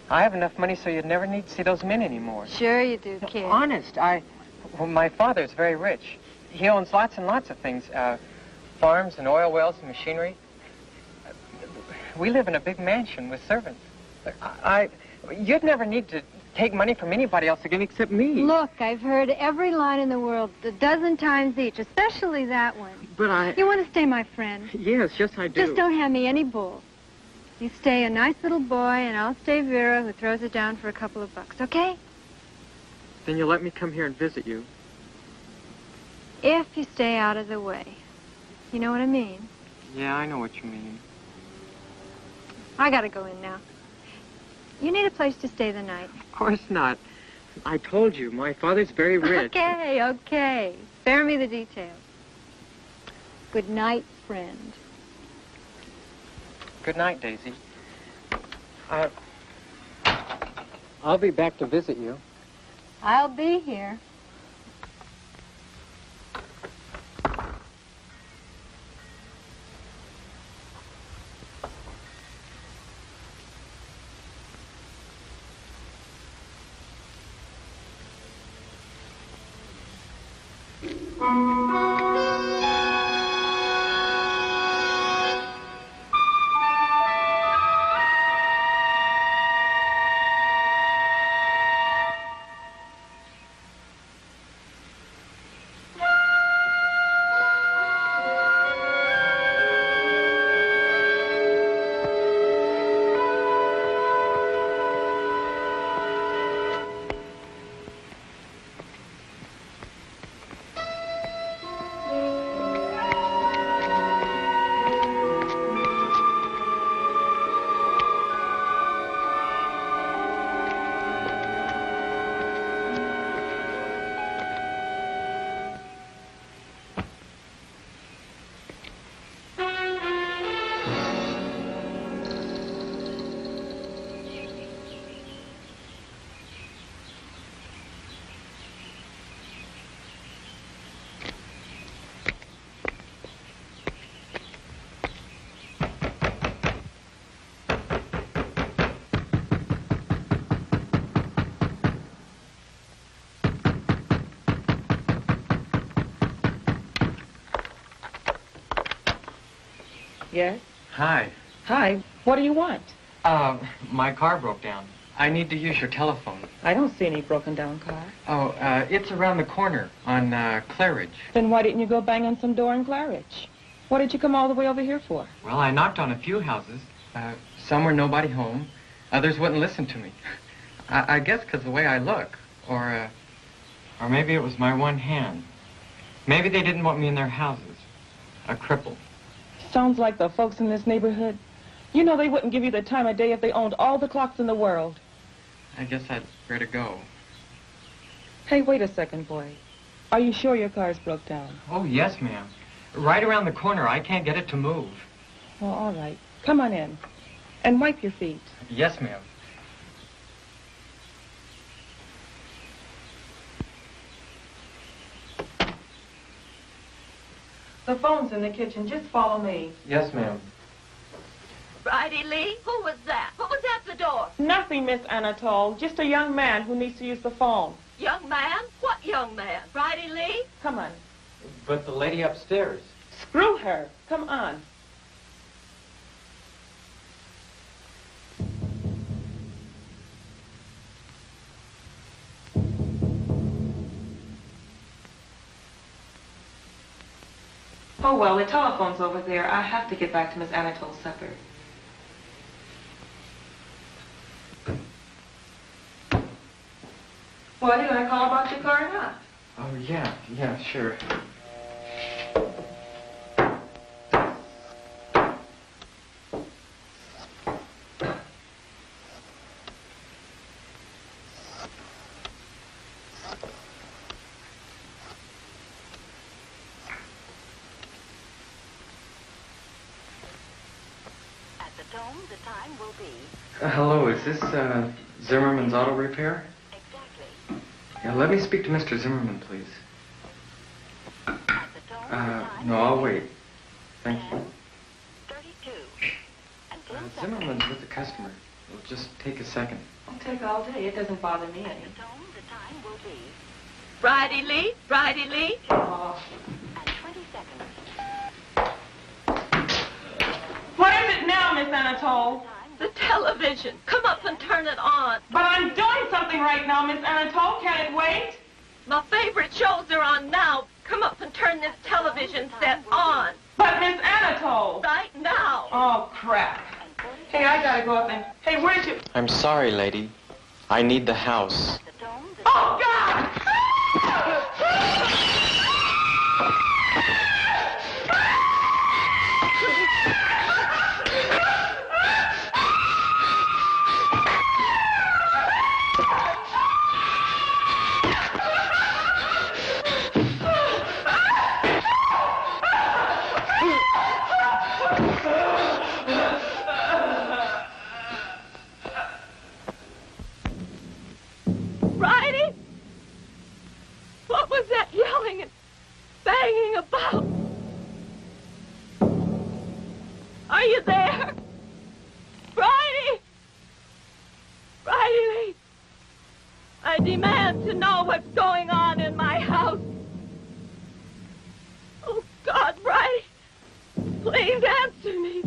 I have enough money so you'd never need to see those men anymore. Sure you do, kid. Honest, well, my father's very rich. He owns lots and lots of things, farms and oil wells and machinery. We live in a big mansion with servants. You'd never need to take money from anybody else again except me. Look, I've heard every line in the world a dozen times each, especially that one. But You want to stay my friend? Yes, I do. Just don't hand me any bull. You stay a nice little boy, and I'll stay Vera, who throws it down for a couple of bucks, okay? Then you'll let me come here and visit you. If you stay out of the way. You know what I mean? Yeah, I know what you mean. I gotta go in now. You need a place to stay the night. Of course not. I told you, my father's very rich. Okay. Spare me the details. Good night, friend. Good night, Daisy. I'll be back to visit you. I'll be here. Yes? Hi. Hi. What do you want? My car broke down. I need to use your telephone. I don't see any broken down car. Oh, it's around the corner on Claridge. Then why didn't you go bang on some door in Claridge? What did you come all the way over here for? Well, I knocked on a few houses. Some were nobody home. Others wouldn't listen to me. I guess because the way I look. Or maybe it was my one hand. Maybe they didn't want me in their houses. A cripple. Sounds like the folks in this neighborhood. You know they wouldn't give you the time of day if they owned all the clocks in the world. I guess I'd better go. Hey, wait a second, boy. Are you sure your car's broke down? Oh, yes, ma'am. Right around the corner. I can't get it to move. Well, all right. Come on in. And wipe your feet. Yes, ma'am. The phone's in the kitchen. Just follow me. Yes, ma'am. Bridie Lee, who was that? What was at the door? Nothing, Miss Anatole. Just a young man who needs to use the phone. Young man? What young man? Bridie Lee? Come on. But the lady upstairs. Screw her. Come on. Oh, well, the telephone's over there. I have to get back to Miss Anatole's supper. Well, are you going to call about your car or not? Oh, yeah, sure. Hello, is this Zimmerman's Auto Repair? Exactly. Yeah, let me speak to Mr. Zimmerman, please. No, I'll wait. Thank you. 32. Zimmerman's with the customer. It'll just take a second. It'll take all day. It doesn't bother me any. The time will be. Bridie Lee? Bridie Lee? Oh. And 20 seconds. What is it now, Miss Anatole? The television. Come up and turn it on. But I'm doing something right now, Miss Anatole. Can it wait? My favorite shows are on now. Come up and turn this television set on. But Miss Anatole. Right now. Oh, crap. Hey, I gotta go up and... Hey, where'd you... I'm sorry, lady. I need the house. Oh, God! Bridie? What was that yelling and banging about? Are you there? Bridie? Bridie Lee, I demand to know what's going on in my house. Oh, God, Bridie, please answer me.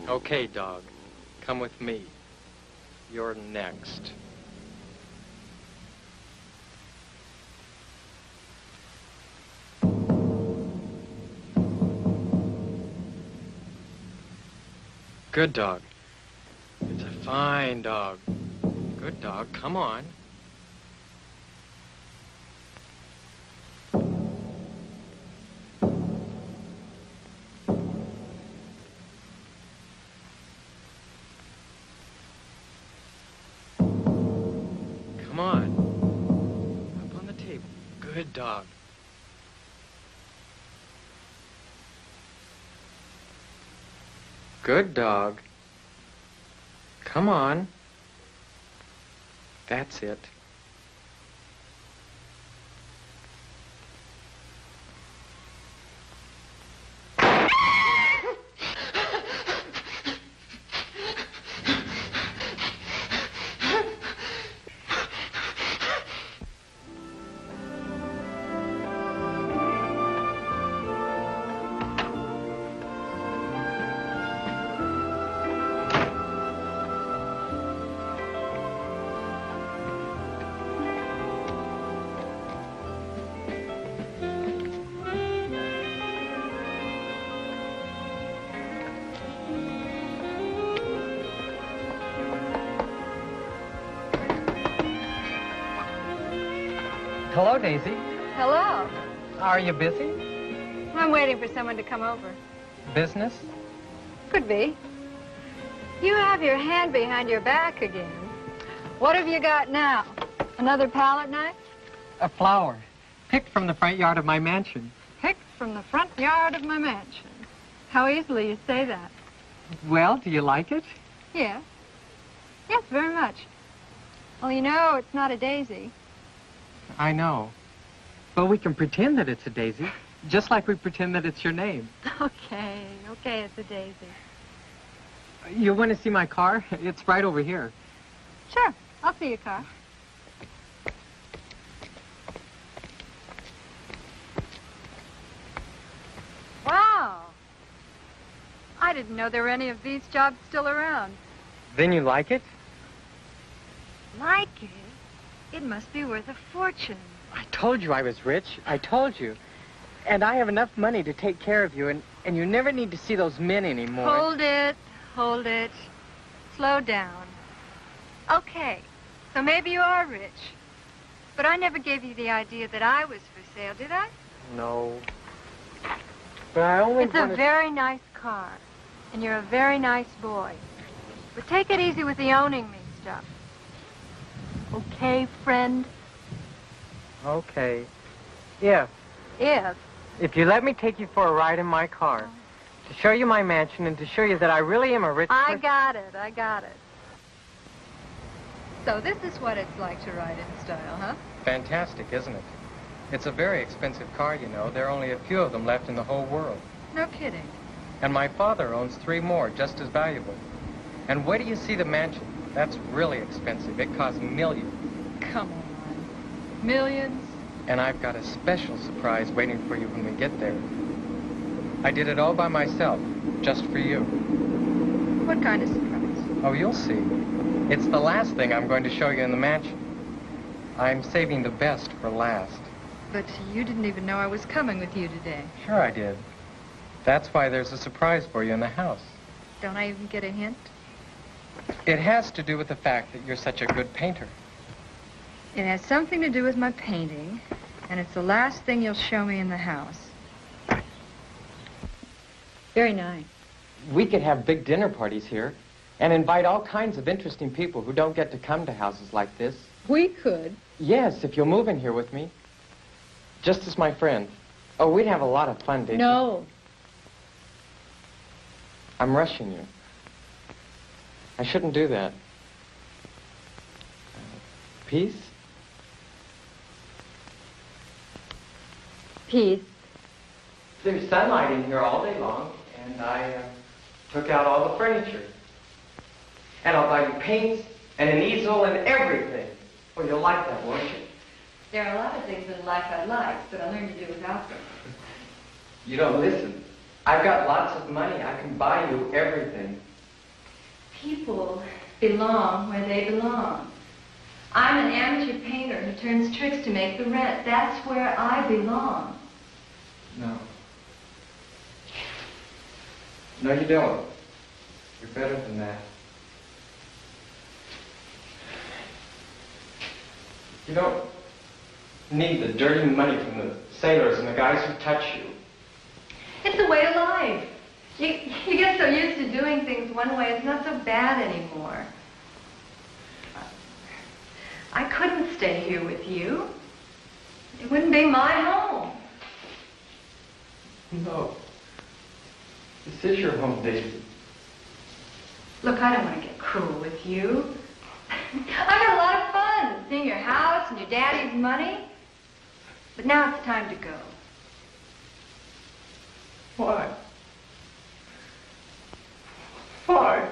Okay, dog. Come with me. You're next. Good dog. It's a fine dog. Good dog. Come on. Come on. Up on the table. Good dog. Good dog. Come on. That's it. Hello, Daisy. Hello. Are you busy? I'm waiting for someone to come over. Business? Could be. You have your hand behind your back again. What have you got now? Another palette knife? A flower. Picked from the front yard of my mansion. Picked from the front yard of my mansion. How easily you say that. Well, do you like it? Yes. Yes, very much. Well, you know, it's not a daisy. I know. But we can pretend that it's a daisy, just like we pretend that it's your name. Okay, it's a daisy. You want to see my car? It's right over here. Sure, I'll see your car. Wow. I didn't know there were any of these jobs still around. Then you like it? Like it? It must be worth a fortune. I told you I was rich. I told you. And I have enough money to take care of you, and you never need to see those men anymore. Hold it. Slow down. Okay, so maybe you are rich. But I never gave you the idea that I was for sale, did I? No. But I only It's a very nice car, and you're a very nice boy. But take it easy with the owning me stuff. Okay, friend? Okay. If you let me take you for a ride in my car, to show you my mansion and to show you that I really am a rich I person. got it. So this is what it's like to ride in style, huh? Fantastic, isn't it? It's a very expensive car, you know. There are only a few of them left in the whole world. No kidding. And my father owns 3 more, just as valuable. And wait till you see the mansion. That's really expensive. It costs millions. Come on. Millions? And I've got a special surprise waiting for you when we get there. I did it all by myself, just for you. What kind of surprise? Oh, you'll see. It's the last thing I'm going to show you in the mansion. I'm saving the best for last. But you didn't even know I was coming with you today. Sure I did. That's why there's a surprise for you in the house. Don't I even get a hint? It has to do with the fact that you're such a good painter. It has something to do with my painting, and it's the last thing you'll show me in the house. Very nice. We could have big dinner parties here and invite all kinds of interesting people who don't get to come to houses like this. We could. Yes, if you'll move in here with me. Just as my friend. Oh, we'd have a lot of fun, Daisy. No. I'm rushing you. I shouldn't do that. Peace? Peace. There's sunlight in here all day long, and I took out all the furniture. And I'll buy you paints and an easel and everything. Oh, you'll like that, won't you? There are a lot of things in life I like, but I learned to do without them. You don't listen. I've got lots of money. I can buy you everything. People belong where they belong. I'm an amateur painter who turns tricks to make the rent. That's where I belong. No. No, you don't. You're better than that. You don't need the dirty money from the sailors and the guys who touch you. It's a way of life. You get so used to doing things one way, it's not so bad anymore. I couldn't stay here with you. It wouldn't be my home. No. This is your home, Daisy. Look, I don't want to get cruel with you. I had a lot of fun seeing your house and your daddy's money. But now it's time to go. Why? Why?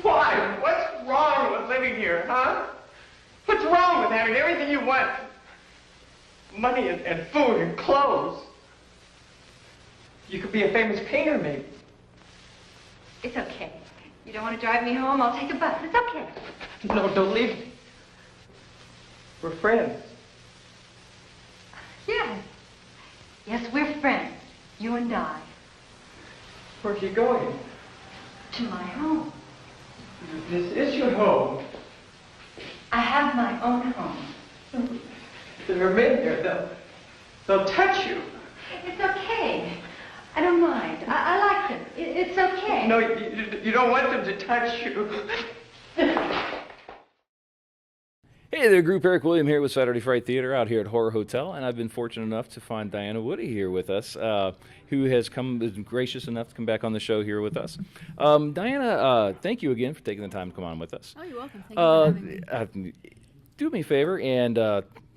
Why? What's wrong with living here, huh? What's wrong with having everything you want? Money and food and clothes. You could be a famous painter, maybe. It's okay. You don't want to drive me home? I'll take a bus. It's okay. No, don't leave me. We're friends. Yes. Yes, we're friends. You and I. Where are you going? To my home. This is your home. I have my own home. There are men there. They'll touch you. It's okay. I don't mind. I like them. It's okay. No, you don't want them to touch you. Hey there, group. Eric William here with Saturday Fright Theater out here at Horror Hotel, and I've been fortunate enough to find Diana Woody here with us, who has been gracious enough to come back on the show here with us. Diana, thank you again for taking the time to come on with us. Oh, you're welcome. Thank you for having me. Do me a favor, and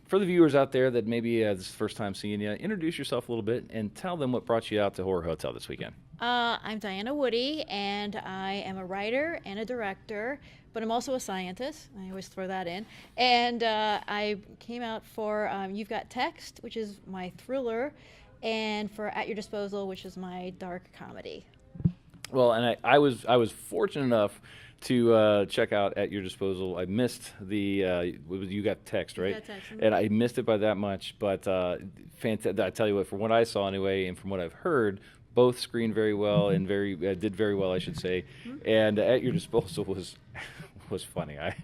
for the viewers out there that maybe this is the first time seeing you, introduce yourself a little bit and tell them what brought you out to Horror Hotel this weekend. I'm Diana Woody, and I am a writer and a director, but I'm also a scientist. I always throw that in. And I came out for You've Got Text, which is my thriller, and for At Your Disposal, which is my dark comedy. Well, and I was fortunate enough to check out At Your Disposal. I missed the You Got Text, right? You Got Text. And I missed it by that much, but fantastic. I tell you what, from what I saw anyway, and from what I've heard, both screened very well and did very well, I should say. And At Your Disposal was funny. I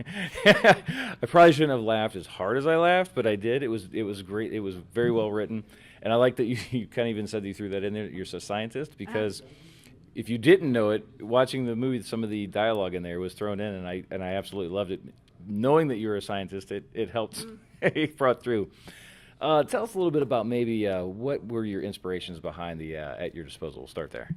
probably shouldn't have laughed as hard as I laughed, but I did. It was great. It was very well written, and I like that you kind of even said that you threw that in there. You're a scientist, because if you didn't know it, watching the movie, some of the dialogue in there was thrown in, and I absolutely loved it. Knowing that you're a scientist, it helped. It brought through. Tell us a little bit about maybe what were your inspirations behind the At Your Disposal. We'll start there.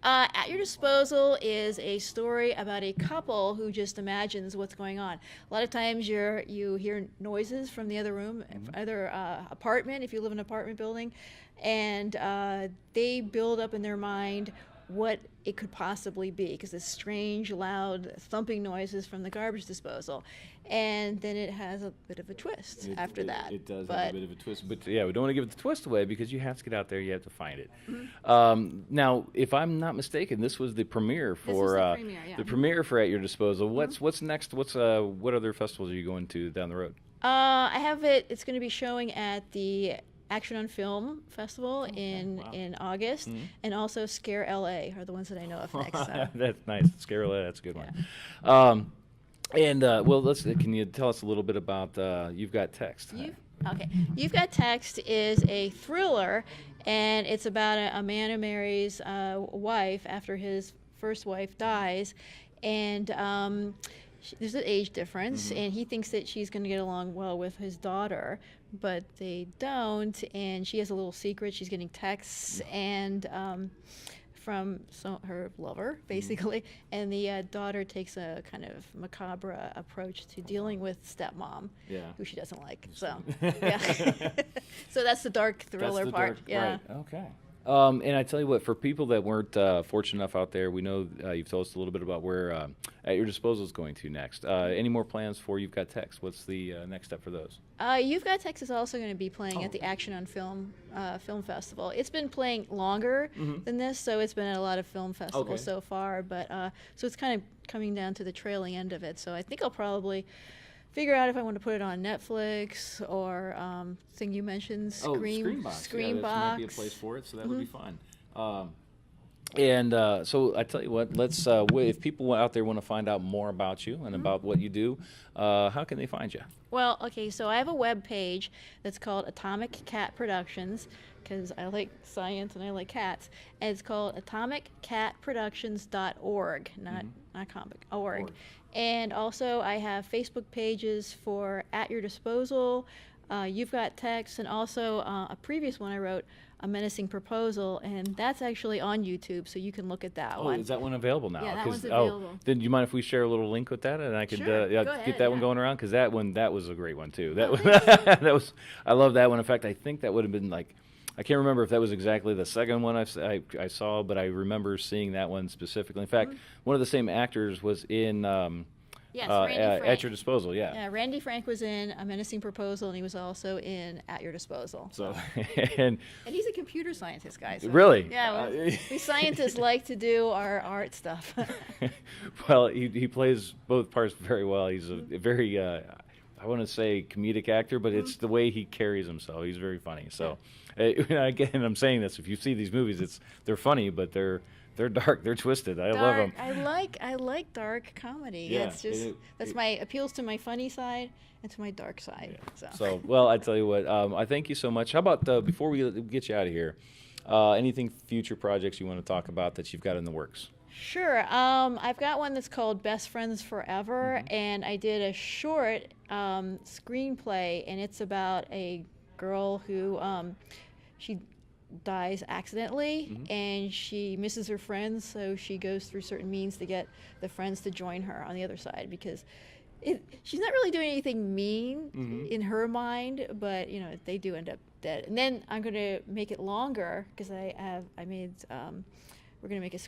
At Your Disposal is a story about a couple who just imagines what's going on. A lot of times you hear noises from the other room, either apartment, if you live in an apartment building, and they build up in their mind what it could possibly be, because there's strange, loud, thumping noises from the garbage disposal. And then it has a bit of a twist after that. It does have a bit of a twist. But yeah, we don't want to give the twist away, because you have to get out there, you have to find it. Now, if I'm not mistaken, this was the premiere for the premiere for At Your Disposal. What's next? What other festivals are you going to down the road? I have it. It's going to be showing at the Action on Film Festival in August, and also Scare LA are the ones that I know of next. So. That's nice. Scare LA, that's a good one. Well, can you tell us a little bit about You've Got Text? You've Got Text is a thriller, and it's about a man who marries a wife after his first wife dies, and there's an age difference, and he thinks that she's going to get along well with his daughter, but they don't, and she has a little secret. She's getting texts and from her lover, basically, and the daughter takes a kind of macabre approach to dealing with stepmom, who she doesn't like. So, so that's the dark thriller part. Right. Okay. And I tell you what, for people that weren't fortunate enough out there, we know you've told us a little bit about where At Your Disposal is going to next. Any more plans for You've Got Text? What's the next step for those? You've Got Text is also going to be playing at the Action on Film Film Festival. It's been playing longer than this, so it's been at a lot of film festivals so far. But so it's kind of coming down to the trailing end of it. So I think I'll probably figure out if I want to put it on Netflix or thing you mentioned, Screambox. That might be a place for it, so that would be fun. And so I tell you what, let's if people out there want to find out more about you and about what you do, how can they find you? Well, okay, so I have a web page that's called Atomic Cat Productions, because I like science and I like cats. And it's called atomiccatproductions.org, not comic, org. And also I have Facebook pages for At Your Disposal, You've Got Text, and also a previous one I wrote, A Menacing Proposal, and that's actually on YouTube, so you can look at that one. Oh, is that one available now? Yeah, that one's available. Then do you mind if we share a little link with that, and I could Sure, go ahead, get that one going around? Because that was a great one too. That Oh, that was I love that one. In fact, I think that would have been like, I can't remember if that was exactly the second one I saw, but I remember seeing that one specifically. In fact, one of the same actors was in Yes, Randy Frank. At Your Disposal. Yeah, Randy Frank was in A Menacing Proposal, and he was also in At Your Disposal. So and he's a computer scientist, guy. So really? Yeah, well, we scientists like to do our art stuff. Well, he plays both parts very well. He's a very I want to say comedic actor, but it's the way he carries himself. He's very funny. So again, I'm saying this, if you see these movies, they're funny, but they're dark, they're twisted. I love them. I like dark comedy. Yeah, It's just that's my appeals to my funny side and to my dark side. Yeah. So well, I tell you what, I thank you so much. How about before we get you out of here, anything future projects you want to talk about that you've got in the works? Sure. I've got one that's called Best Friends Forever, and I did a short screenplay, and it's about a girl who she dies accidentally, and she misses her friends, so she goes through certain means to get the friends to join her on the other side, because she's not really doing anything mean in her mind, but they do end up dead. And then I'm going to make it longer, because we're going to make a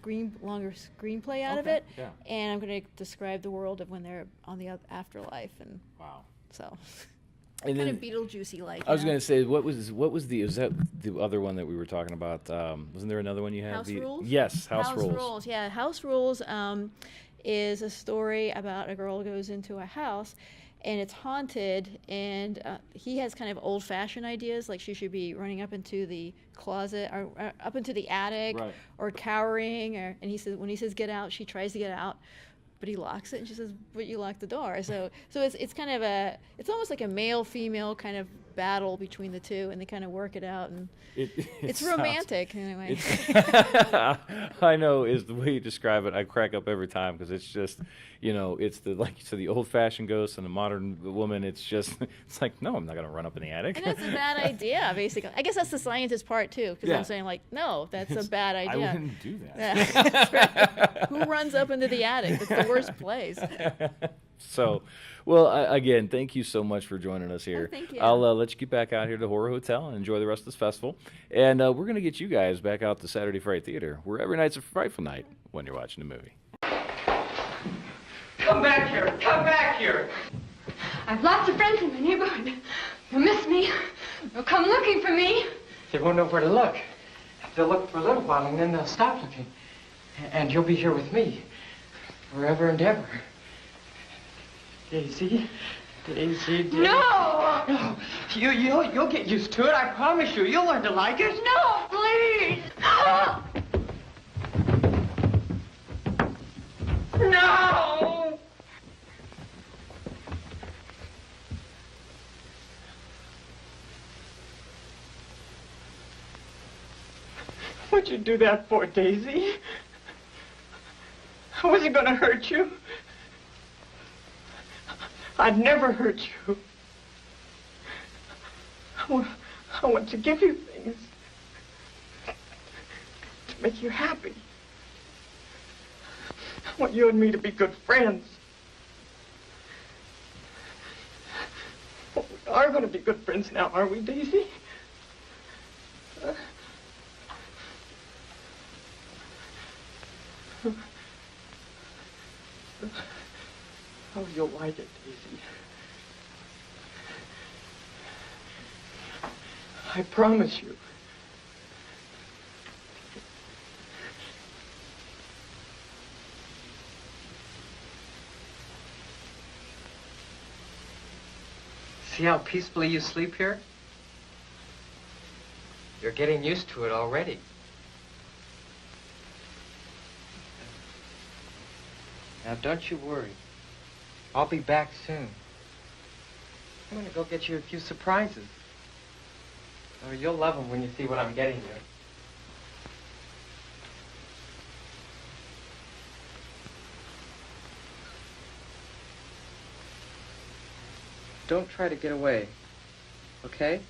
longer screenplay out of it, and I'm going to describe the world of when they're on the afterlife, and so And kind then, of Beetlejuicy like. I was going to say, is that the other one that we were talking about? Wasn't there another one you had? House Rules? Yes, House Rules. Rules. Yeah, House Rules is a story about a girl who goes into a house, and it's haunted, and he has kind of old-fashioned ideas, like she should be running up into the closet or up into the attic, or cowering, and when he says get out, she tries to get out, but he locks it, and she says, but you locked the door. So it's kind of it's almost like a male-female kind of battle between the two, and they kind of work it out, and it's romantic anyway. I know is the way you describe it. I crack up every time, because it's just, it's like you said, the old-fashioned ghost and the modern woman. It's like, no, I'm not going to run up in the attic. And that's a bad idea, basically. I guess that's the scientist part too, because I'm saying like, no, that's a bad idea. I wouldn't do that. Yeah, that's right. Who runs up into the attic? That's the worst place. So, well, again, thank you so much for joining us here. Oh, thank you. I'll let you get back out here to the Horror Hotel and enjoy the rest of this festival. And we're going to get you guys back out to Saturday Fright Theater, where every night's a frightful night when you're watching a movie. Come back here. Come back here. I've lots of friends in the neighborhood. They'll miss me. They'll come looking for me. They won't know where to look. They'll look for a little while, and then they'll stop looking. And you'll be here with me forever and ever. Daisy, Daisy. No! No, you'll get used to it. I promise you. You'll learn to like it. No, please! No! What'd you do that for, Daisy? I wasn't gonna hurt you. I'd never hurt you. I want to give you things to make you happy. I want you and me to be good friends. Well, we are going to be good friends now, aren't we, Daisy? Oh, you'll like it, Daisy. I promise you. See how peacefully you sleep here? You're getting used to it already. Now, don't you worry. I'll be back soon. I'm gonna go get you a few surprises. Oh, you'll love them when you see what I'm getting you. Don't try to get away, okay?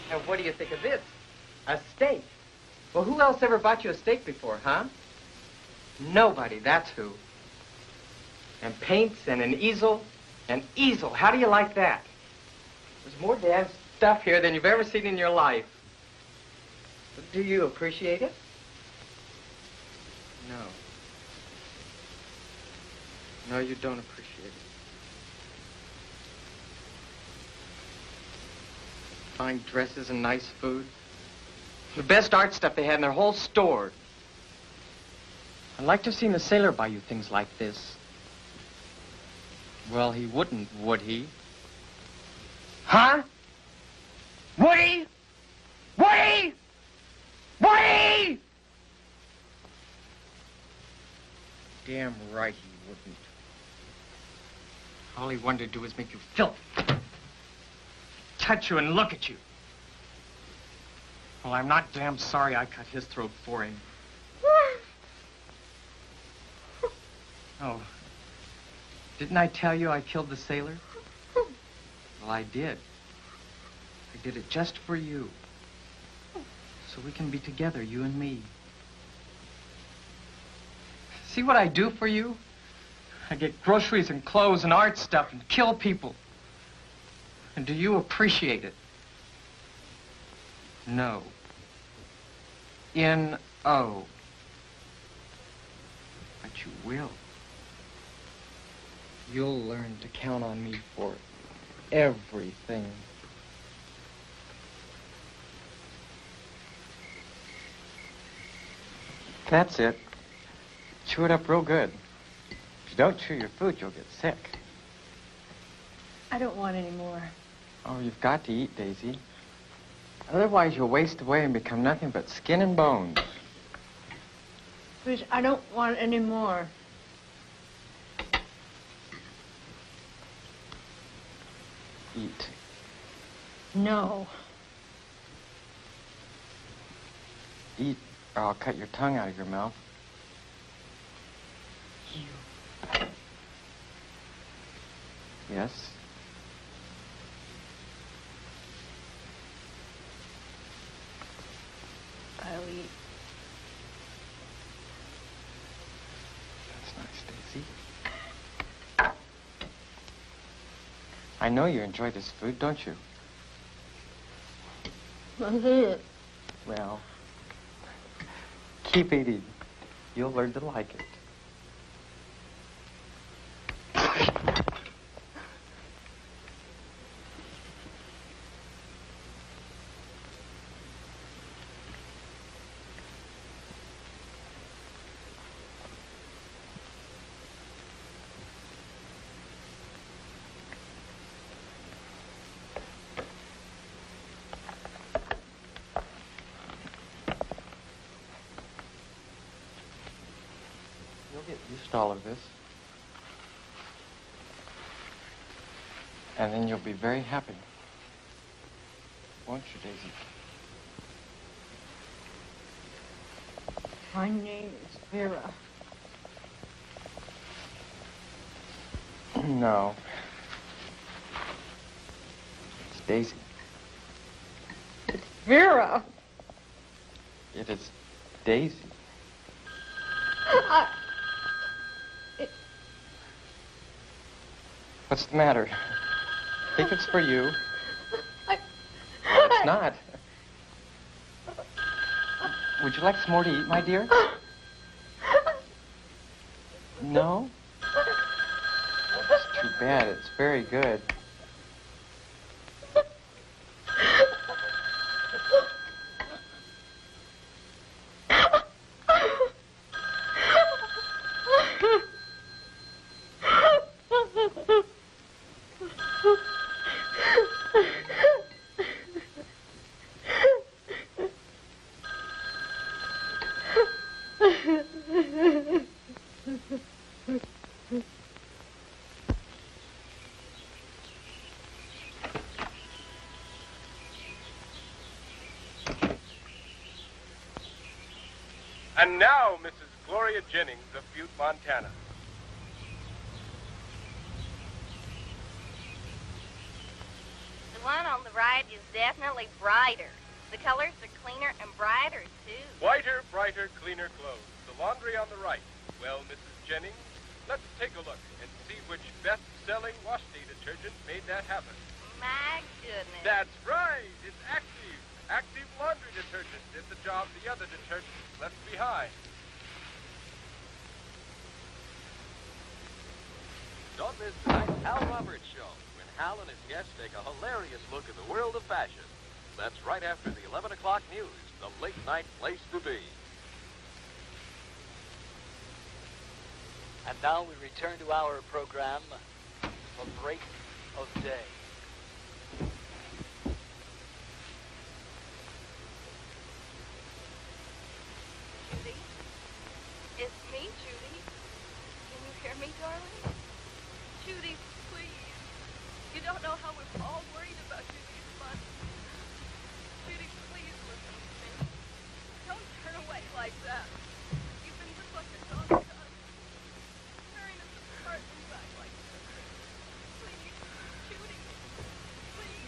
Now, what do you think of this? A steak. Well, who else ever bought you a steak before, huh? Nobody, that's who. And paints and an easel. An easel, how do you like that? There's more damn stuff here than you've ever seen in your life. Do you appreciate it? No. No, you don't appreciate it. Fine dresses and nice food. The best art stuff they had in their whole store. I'd like to have seen a sailor buy you things like this. Well, he wouldn't, would he? Huh? Would he? Would he? Would he? Damn right he wouldn't. All he wanted to do was make you filthy. Touch you and look at you. Well, I'm not damn sorry I cut his throat for him. Oh, didn't I tell you I killed the sailor? Well, I did. I did it just for you. So we can be together, you and me. See what I do for you? I get groceries and clothes and art stuff and kill people. And do you appreciate it? No. N-O. But you will. You'll learn to count on me for everything. That's it. Chew it up real good. If you don't chew your food, you'll get sick. I don't want any more. Oh, you've got to eat, Daisy. Otherwise, you'll waste away and become nothing but skin and bones. Please, I don't want any more. Eat. No. Eat, or I'll cut your tongue out of your mouth. You. Yes? I'll eat. That's nice, Daisy. I know you enjoy this food, don't you? That's it. Well, keep eating. You'll learn to like it. finished all of this. And then you'll be very happy. Won't you, Daisy? My name is Vera. No. It's Daisy. Vera! It is Daisy. What's the matter? I think it's for you. Well, it's not. Would you like some more to eat, my dear? No? That's too bad. It's very good. And now, Mrs. Gloria Jennings of Butte, Montana. The one on the right is definitely brighter. The colors are cleaner and brighter, too. Whiter, brighter, cleaner clothes. The laundry on the right. Well, Mrs. Jennings, let's take a look and see which best-selling wash day detergent made that happen. My goodness. That's right. It's Active. Active laundry detergent did the job the other detergents left behind. Don't miss tonight's Hal Roberts Show, when Hal and his guests take a hilarious look at the world of fashion. That's right after the 11 o'clock news, the late-night place to be. And now we return to our program, The Break of Day. Judy? It's me, Judy. Can you hear me, darling? Judy, please. You don't know how we're all worried about you these months. Judy, please listen to me. Don't turn away like that. You've been just like a dog to us. Tearing us apart and back like this. Please, Judy, please.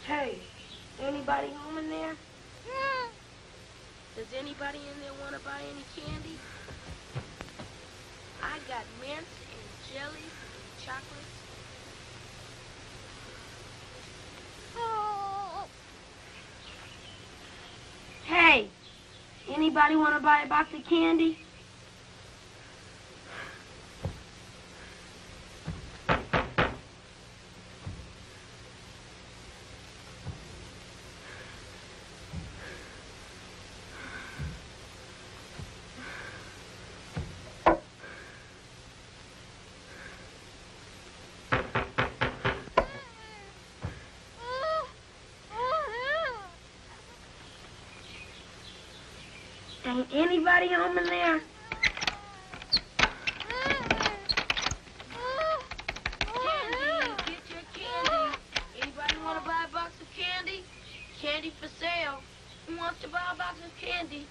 Hey, anybody home in there? Does anybody in there want to buy any candy? I got mints and jellies and chocolates. Hey, anybody want to buy a box of candy? Anybody home in there? Candy, get your candy. Anybody want to buy a box of candy? Candy for sale. Who wants to buy a box of candy?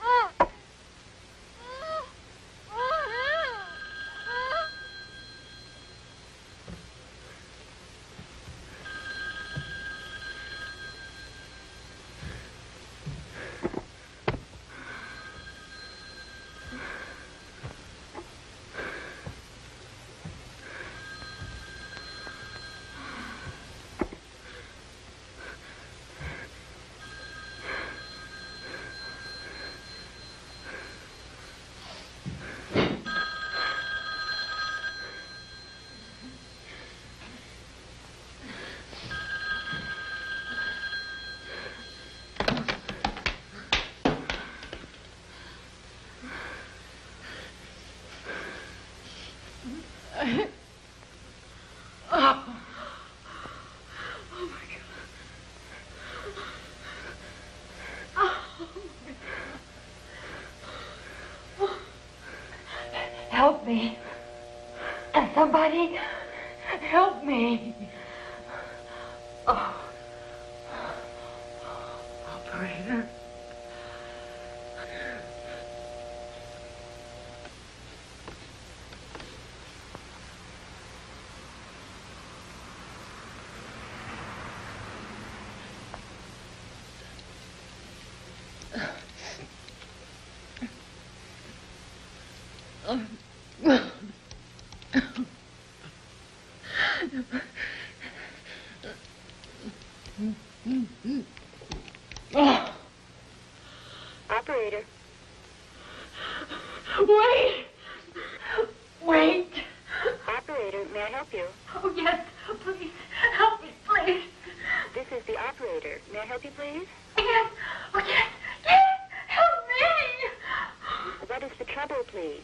Help me. Somebody help me. Oh. Operator. Operator. Wait! Wait! Operator, may I help you? Oh, yes. Please. Help me, please. This is the operator. May I help you, please? Yes. Oh, yes. Yes. Help me. What is the trouble, please?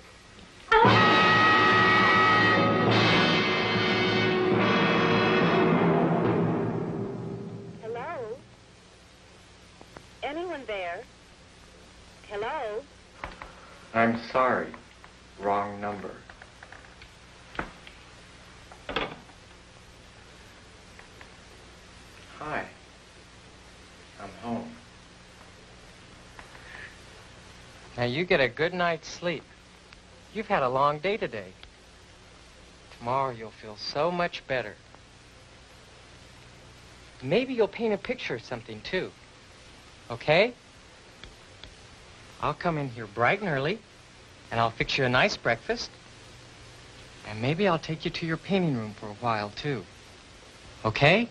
Hello? Anyone there? Hello? I'm sorry. Wrong number. Hi. I'm home. Now you get a good night's sleep. You've had a long day today. Tomorrow you'll feel so much better. Maybe you'll paint a picture or something, too. Okay? I'll come in here bright and early, and I'll fix you a nice breakfast. And maybe I'll take you to your painting room for a while, too. Okay?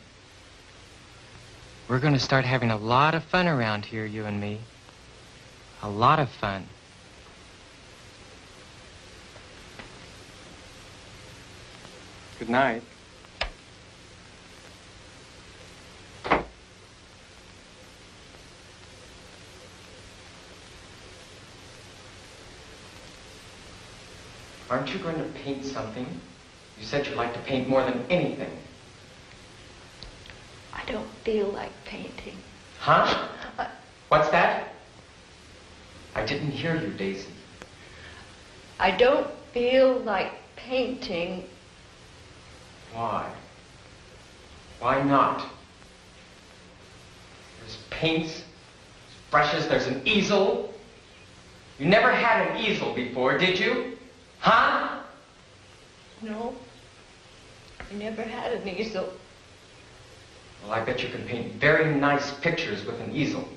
We're going to start having a lot of fun around here, you and me. A lot of fun. Good night. Aren't you going to paint something? You said you'd like to paint more than anything. I don't feel like painting. Huh? What's that? I didn't hear you, Daisy. I don't feel like painting. Why? Why not? There's paints, there's brushes, there's an easel. You never had an easel before, did you? Huh? No. I never had an easel. Well, I bet you can paint very nice pictures with an easel.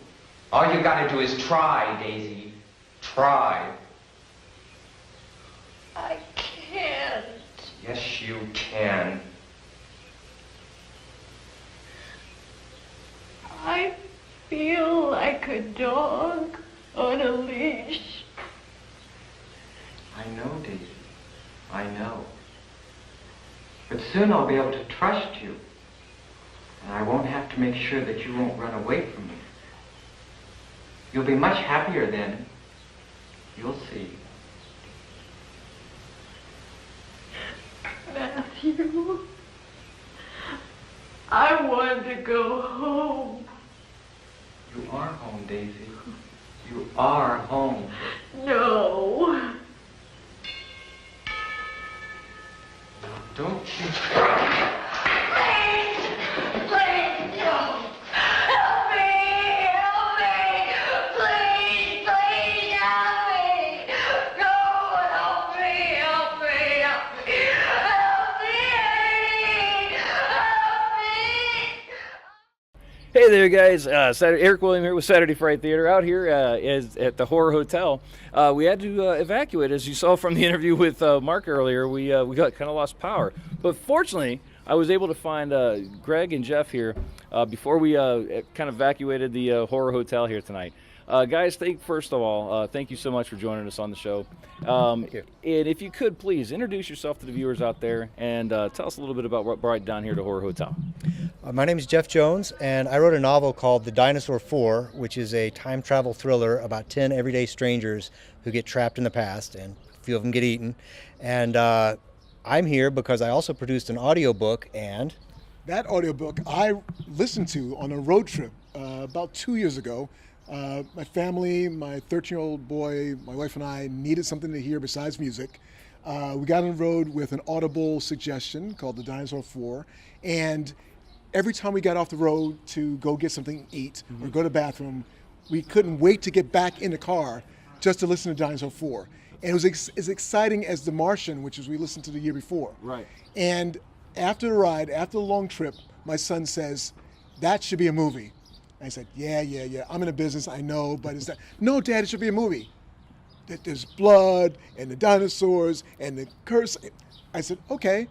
All you gotta do is try, Daisy. Try. I can't. Yes, you can. I feel like a dog on a leash. I know, Daisy. I know. But soon I'll be able to trust you. And I won't have to make sure that you won't run away from me. You'll be much happier then. You'll see. Matthew, I want to go home. You are home, Daisy. You are home. No. Don't you? Please! Please, no! Help me! Help me! Please! Please help me! No! Help me! Help me! Help me! Help me! Help me! Hey there, guys. Erik William here with Saturday Fright Theater. Out here at the Horror Hotel. We had to evacuate, as you saw from the interview with Mark earlier. We got kind of lost power, but fortunately, I was able to find Greg and Geoff here before we kind of evacuated the Horror Hotel here tonight. Guys, first of all, thank you so much for joining us on the show. Thank you. And if you could, please introduce yourself to the viewers out there and tell us a little bit about what brought you down here to Horror Hotel. My name is Geoff Jones, and I wrote a novel called The Dinosaur Four, which is a time travel thriller about 10 everyday strangers who get trapped in the past, and a few of them get eaten. And I'm here because I also produced an audiobook, and that audiobook I listened to on a road trip about 2 years ago. My family, my 13-year-old boy, my wife and I needed something to hear besides music. We got on the road with an audible suggestion called The Dinosaur Four, and every time we got off the road to go get something to eat or go to the bathroom, we couldn't wait to get back in the car just to listen to Dinosaur 4. And it was as exciting as The Martian, which is we listened to the year before. Right. And after the ride, after the long trip, my son says, that should be a movie. I said, yeah. I'm in a business, I know, but is that? No, Dad, it should be a movie. There's blood and the dinosaurs and the curse. I said, okay.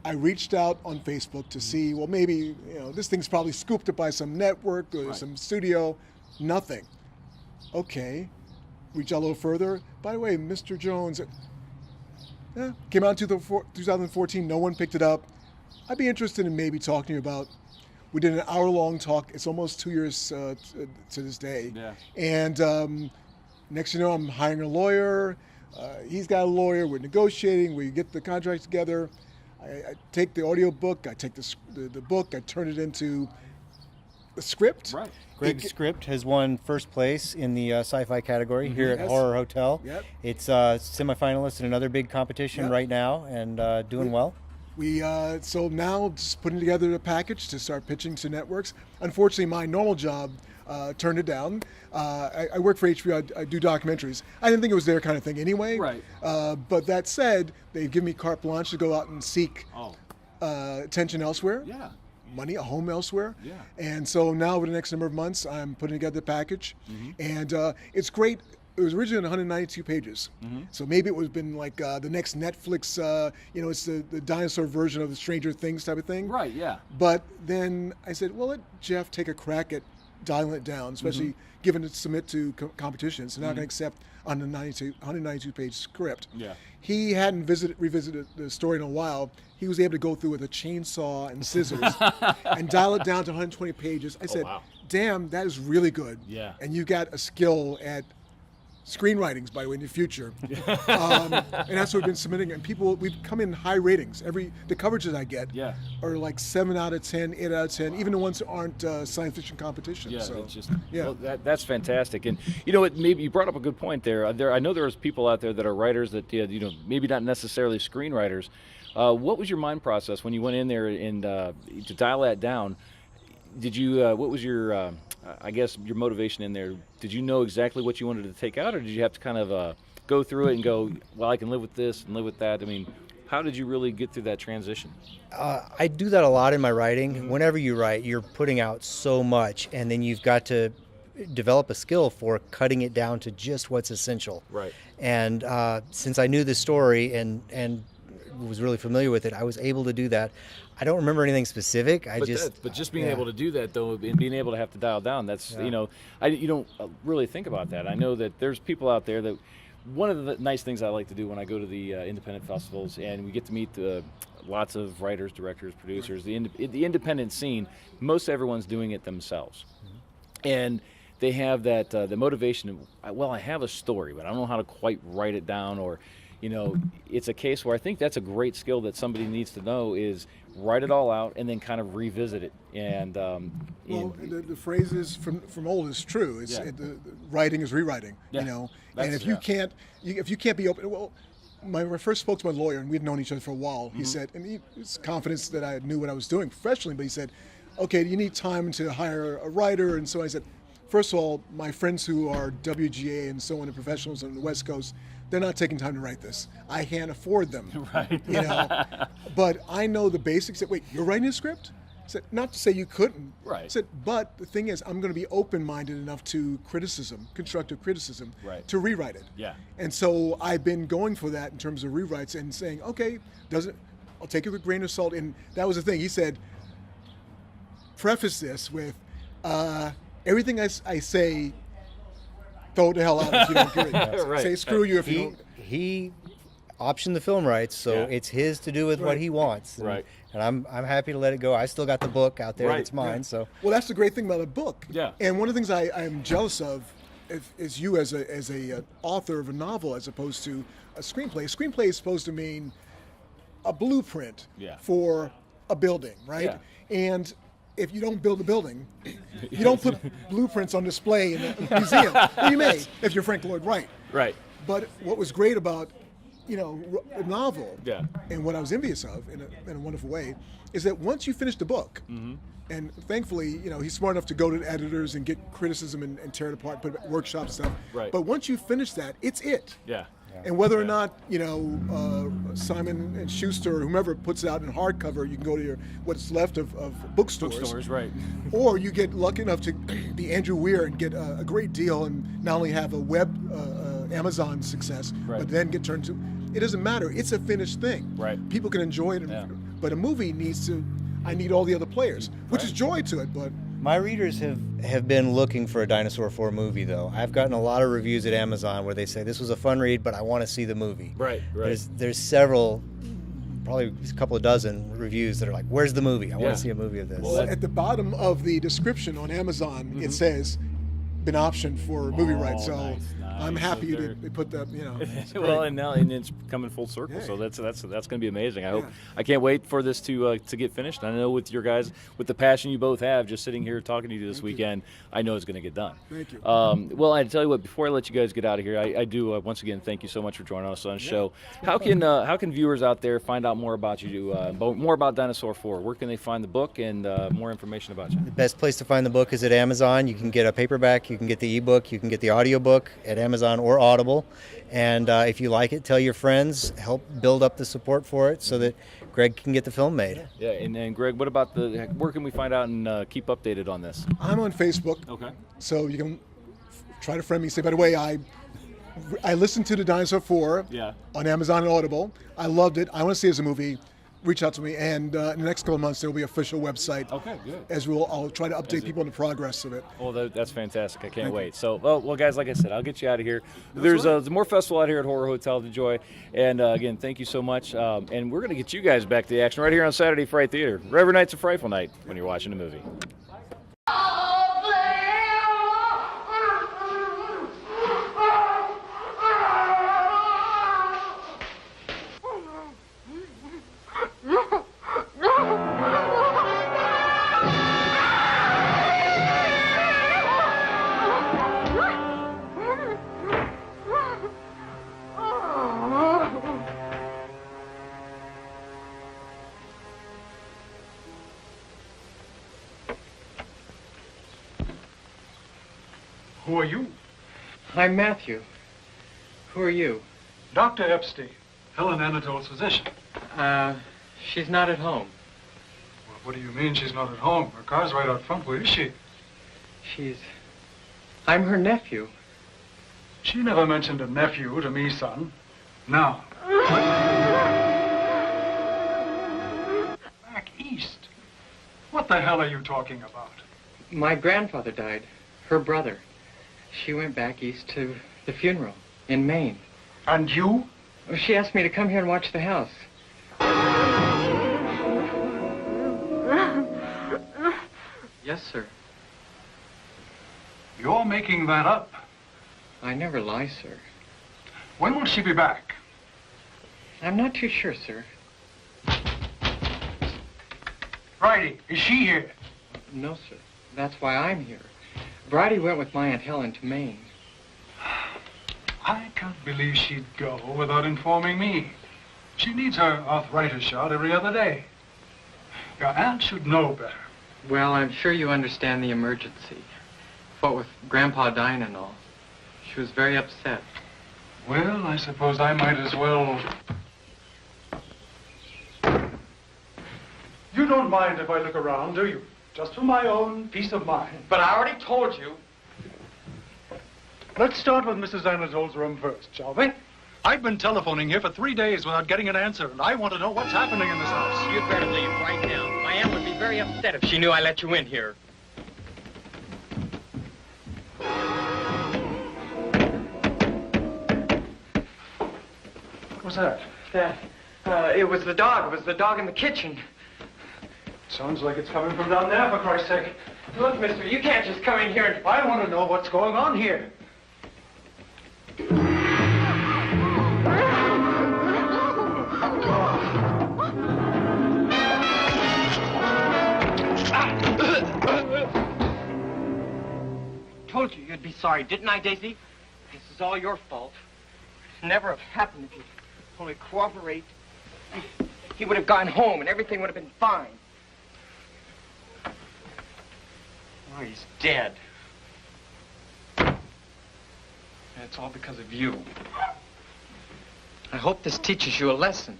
I reached out on Facebook to see, well, maybe, this thing's probably scooped up by some network or some studio. Nothing. Okay. Reach out a little further. By the way, Mr. Jones, came out in 2014. No one picked it up. I'd be interested in maybe talking to you about. We did an hour-long talk. It's almost 2 years to this day. Yeah. And next you know, I'm hiring a lawyer. He's got a lawyer. We're negotiating. We get the contract together. I take the audio book. I take the book. I turn it into a script. Right. Greg's script has won first place in the sci-fi category here at Horror Hotel. Yep. It's semifinalist in another big competition right now and doing well. We so now just putting together a package to start pitching to networks. Unfortunately, my normal job turned it down. I work for HBO. I do documentaries. I didn't think it was their kind of thing anyway. Right. But that said, they've given me carte blanche to go out and seek attention elsewhere. Yeah. Money, a home elsewhere. Yeah. And so now over the next number of months, I'm putting together the package, and it's great. It was originally 192 pages, so maybe it would have been like the next Netflix, it's the dinosaur version of the Stranger Things type of thing. Right, yeah. But then I said, well, let Geoff take a crack at dialing it down, especially given it to submit to competitions. So now I can accept on the 192-page script. Yeah. He hadn't revisited the story in a while. He was able to go through with a chainsaw and scissors and dial it down to 120 pages. I said, damn, that is really good. Yeah. And you got a skill at screenwritings, by the way, in the future. And that's what we've been submitting. And we've come in high ratings. The coverages I get are like 7 out of 10, 8 out of 10, even the ones that aren't science fiction competitions. Yeah, so, well, that's fantastic. And you know what, maybe you brought up a good point there. I know there's people out there that are writers that, maybe not necessarily screenwriters. What was your mind process when you went in there and to dial that down? Did you, what was your, I guess, your motivation in there? Did you know exactly what you wanted to take out, or did you have to kind of go through it and go, well, I can live with this and live with that? I mean, how did you really get through that transition? I do that a lot in my writing. Whenever you write, you're putting out so much, and then you've got to develop a skill for cutting it down to just what's essential. Right. And since I knew the story and was really familiar with it, I was able to do that. I don't remember anything specific. But just being able to do that, though, and being able to have to dial down, that's, you don't really think about that. I know that there's people out there that, one of the nice things I like to do when I go to the independent festivals and we get to meet lots of writers, directors, producers, the independent scene, most everyone's doing it themselves. And they have that the motivation of, well, I have a story, but I don't know how to quite write it down, or it's a case where I think that's a great skill that somebody needs to know is write it all out and then kind of revisit it. And the phrase is from old is true. It's the writing is rewriting. And if you can't be open, well. When I first spoke to my lawyer, and we'd known each other for a while, he said, and he was confident that I knew what I was doing professionally, but he said, okay, you need time to hire a writer. And so I said, first of all, my friends who are WGA and so on, and professionals on the West Coast, they're not taking time to write this. I can't afford them. Right. But I know the basics. Wait, you're writing a script? I said, not to say you couldn't. Right. I said, but the thing is, I'm going to be open-minded enough to criticism, constructive criticism, to rewrite it. Yeah. And so I've been going for that in terms of rewrites and saying, okay, I'll take it with a grain of salt. And that was the thing. He said, preface this with, everything I say, throw it the hell out if you don't agree. Right. Say screw you if you don't. He optioned the film rights, so it's his to do with what he wants. And I'm happy to let it go. I still got the book out there that's mine. So well, that's the great thing about a book. Yeah. And one of the things I'm jealous of is you as a author of a novel as opposed to a screenplay. A screenplay is supposed to mean a blueprint for a building, right? Yeah. And if you don't build a building, you don't put blueprints on display in a museum. Well, you may, if you're Frank Lloyd Wright. Right. But what was great about a novel, Yeah. and what I was envious of in a wonderful way, is that once you finish the book, and thankfully, he's smart enough to go to editors and get criticism and tear it apart, put workshops stuff. Right. But once you finish that, it's it. Yeah. And whether or not Simon and Schuster or whomever puts it out in hardcover, you can go to what's left of bookstores. Bookstores, right. Or you get lucky enough to be Andrew Weir and get a great deal and not only have a web Amazon success, but then get turned to. It doesn't matter. It's a finished thing. Right. People can enjoy it, but a movie needs to. I need all the other players, which is joy to it, but. My readers have been looking for a Dinosaur 4 movie, though. I've gotten a lot of reviews at Amazon where they say, this was a fun read, but I want to see the movie. Right. There's several, probably a couple of dozen reviews that are like, where's the movie? I want to see a movie of this. Well, at the bottom of the description on Amazon, it says, been optioned for movie rights, so nice. I'm happy they put that, Well, and it's coming full circle, so that's going to be amazing. I can't wait for this to get finished. I know with the passion you both have, just sitting here talking to you this weekend, I know it's going to get done. Thank you. Well, I tell you what, before I let you guys get out of here, I do once again thank you so much for joining us on the show. How can viewers out there find out more about you, more about Dinosaur 4? Where can they find the book and more information about you? The best place to find the book is at Amazon. You can get a paperback, you can get the ebook, you can get the audiobook at Amazon or Audible. And if you like it, tell your friends, help build up the support for it so that Greg can get the film made. Yeah, and Greg, what about where can we find out and keep updated on this? I'm on Facebook. Okay. So you can try to friend me. Say, by the way, I listened to the Dinosaur 4 on Amazon and Audible. I loved it. I want to see it as a movie. Reach out to me, and in the next couple of months there will be an official website. Okay, good. I'll try to update people on the progress of it. Well, that's fantastic. I can't wait. So, well, guys, like I said, I'll get you out of here. There's more festival out here at Horror Hotel to enjoy, and again, thank you so much. And we're going to get you guys back to the action right here on Saturday Fright Theater. Every night's a frightful night when you're watching a movie. Who are you? I'm Matthew. Who are you? Dr. Epstein, Helen Anatole's physician. She's not at home. Well, what do you mean she's not at home? Her car's right out front. Where is she? I'm her nephew. She never mentioned a nephew to me, son. Now. Back east? What the hell are you talking about? My grandfather died. Her brother. She went back east to the funeral in Maine. And you? She asked me to come here and watch the house. Yes, sir. You're making that up. I never lie, sir. When will she be back? I'm not too sure, sir. Friday, is she here? No, sir. That's why I'm here. Bridie went with my Aunt Helen to Maine. I can't believe she'd go without informing me. She needs her arthritis shot every other day. Your aunt should know better. Well, I'm sure you understand the emergency. What with Grandpa dying and all. She was very upset. Well, I suppose I might as well... You don't mind if I look around, do you? Just for my own peace of mind. But I already told you. Let's start with Mrs. Anatole's room first, shall we? I've been telephoning here for 3 days without getting an answer, and I want to know what's happening in this house. You'd better leave right now. My aunt would be very upset if she knew I let you in here. What was that? It was the dog. It was the dog in the kitchen. Sounds like it's coming from down there, for Christ's sake. Look, mister, you can't just come in here and... I want to know what's going on here. Told you you'd be sorry, didn't I, Daisy? This is all your fault. It'd never have happened if you'd only cooperate. He would have gone home and everything would have been fine. Oh, he's dead. And it's all because of you. I hope this teaches you a lesson.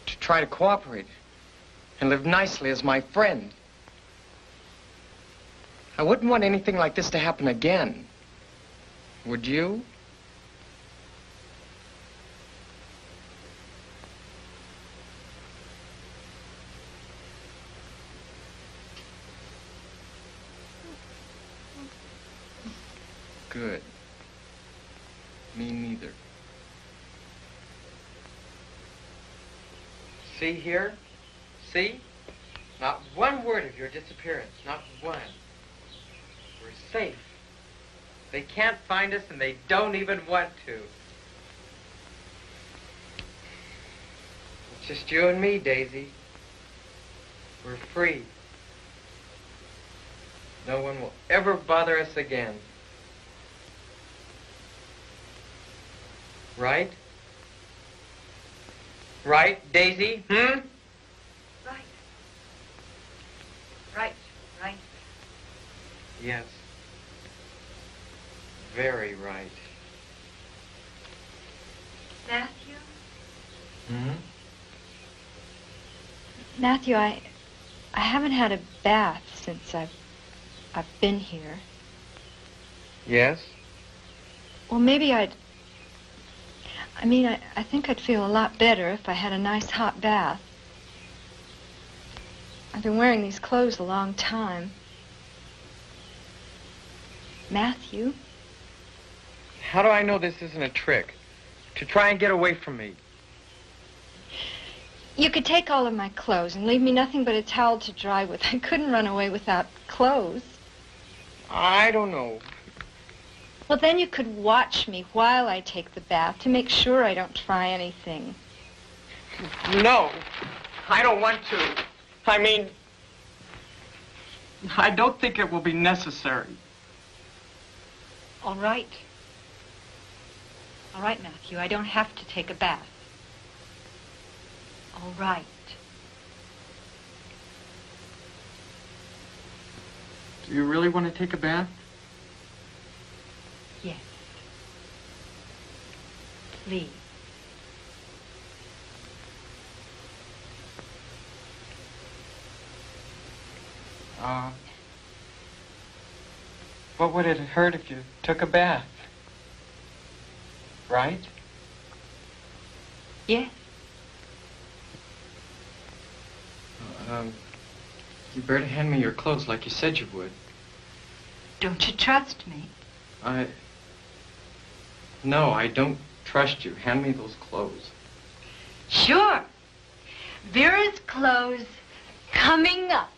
To try to cooperate and live nicely as my friend. I wouldn't want anything like this to happen again. Would you? Good. Me neither. See here? See? Not one word of your disappearance. Not one. We're safe. They can't find us and they don't even want to. It's just you and me, Daisy. We're free. No one will ever bother us again. Right? Right, Daisy? Right. Right. Yes. Very right. Matthew? Hmm? Matthew, I haven't had a bath since I've been here. Yes? Well, maybe I think I'd feel a lot better if I had a nice hot bath. I've been wearing these clothes a long time. Matthew? How do I know this isn't a trick? To try and get away from me? You could take all of my clothes and leave me nothing but a towel to dry with. I couldn't run away without clothes. I don't know. Well, then you could watch me while I take the bath to make sure I don't try anything. No, I don't want to. I mean, I don't think it will be necessary. All right. All right, Matthew, I don't have to take a bath. All right. Do you really want to take a bath? Yes. Please. What would it hurt if you took a bath? Right? Yes. You better hand me your clothes like you said you would. Don't you trust me? No, I don't trust you. Hand me those clothes. Sure. Vera's clothes coming up.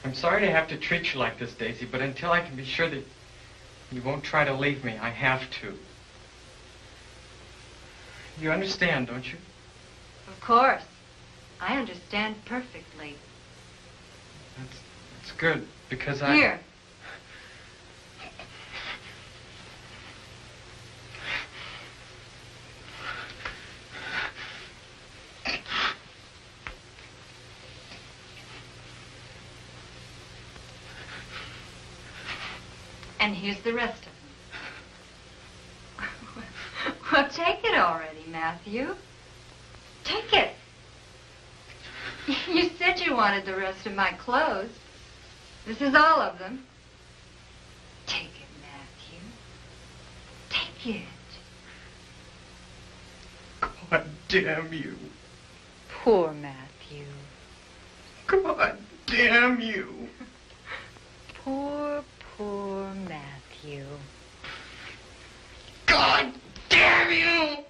I'm sorry to have to treat you like this, Daisy, but until I can be sure that you won't try to leave me, I have to. You understand, don't you? Of course. I understand perfectly. It's good, because I... Here. And here's the rest of them. Well, take it already, Matthew. Take it. You said you wanted the rest of my clothes. This is all of them. Take it, Matthew. Take it. God damn you. Poor Matthew. God damn you. Poor Matthew. God damn you!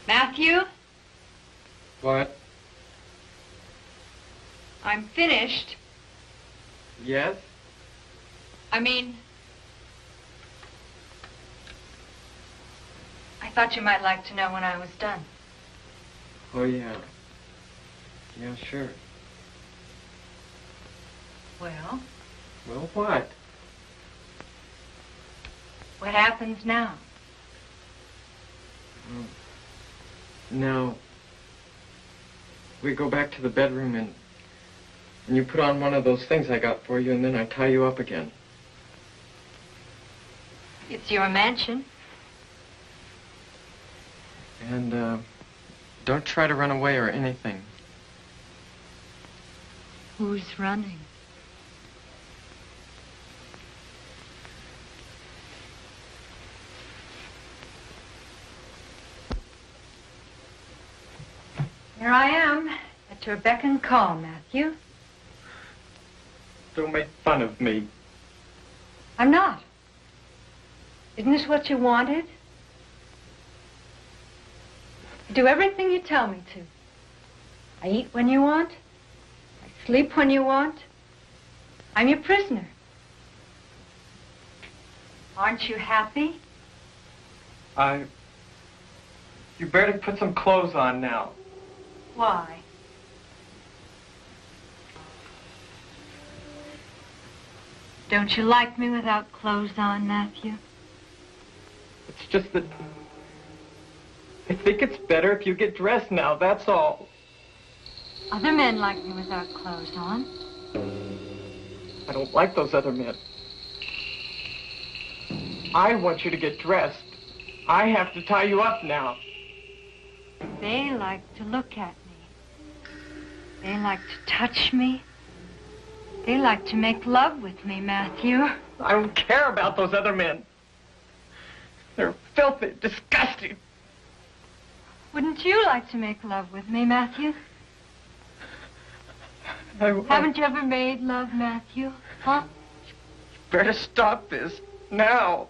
Matthew, What? I'm finished. Yes? I thought you might like to know when I was done. Oh, yeah. Yeah, sure. Well, Well, what? what happens now? Now, we go back to the bedroom and you put on one of those things I got for you, and then I tie you up again. It's your mansion. And, don't try to run away or anything. Who's running? Here I am, at your beck and call, Matthew. Don't make fun of me. I'm not. Isn't this what you wanted? I do everything you tell me to. I eat when you want. I sleep when you want. I'm your prisoner. Aren't you happy? You better put some clothes on now. Why? Don't you like me without clothes on, Matthew? It's just that I think it's better if you get dressed now, that's all. Other men like me without clothes on. I don't like those other men. I want you to get dressed. I have to tie you up now. They like to look at me. They like to touch me. They like to make love with me, Matthew. I don't care about those other men. They're filthy, disgusting. Wouldn't you like to make love with me, Matthew? Haven't you ever made love, Matthew? Huh? Better stop this now.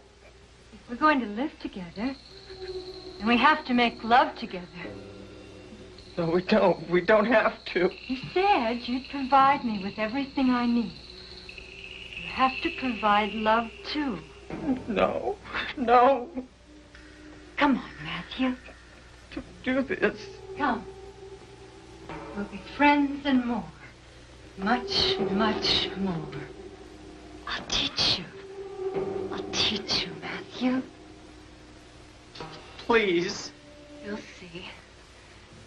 We're going to live together. And we have to make love together. No, we don't. We don't have to. You said you'd provide me with everything I need. You have to provide love, too. No. No. Come on, Matthew. To do this. Come. We'll be friends and more. Much, much more. I'll teach you. I'll teach you, Matthew. Please. You'll see.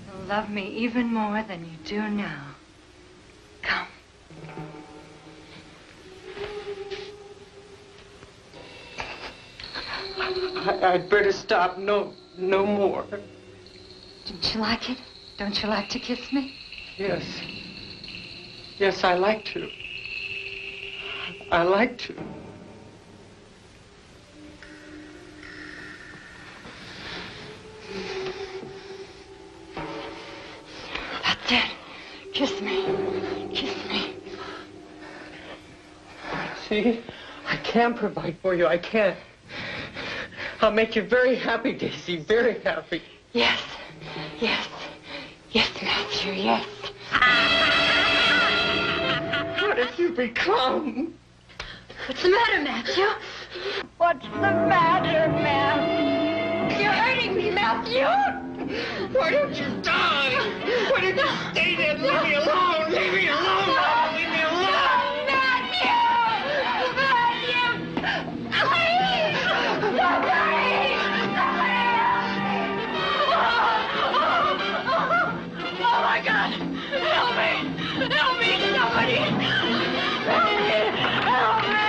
You'll love me even more than you do now. Come. I'd better stop. No more. Don't you like it? Don't you like to kiss me? Yes. Yes, I like to. I like to. That's it. Kiss me. Kiss me. See? I can provide for you. I can. I'll make you very happy, Daisy. Very happy. Yes. Yes. Yes, Matthew, yes. What have you become? What's the matter, Matthew? What's the matter, Matthew? You're hurting me, Matthew. Why don't you die? Why don't you stay there and leave me alone? Leave me alone. No. Leave me alone. No, Matthew. Matthew. Please. Somebody. Oh my God! Help me! Help me! Somebody! Help me! Help me! Help me!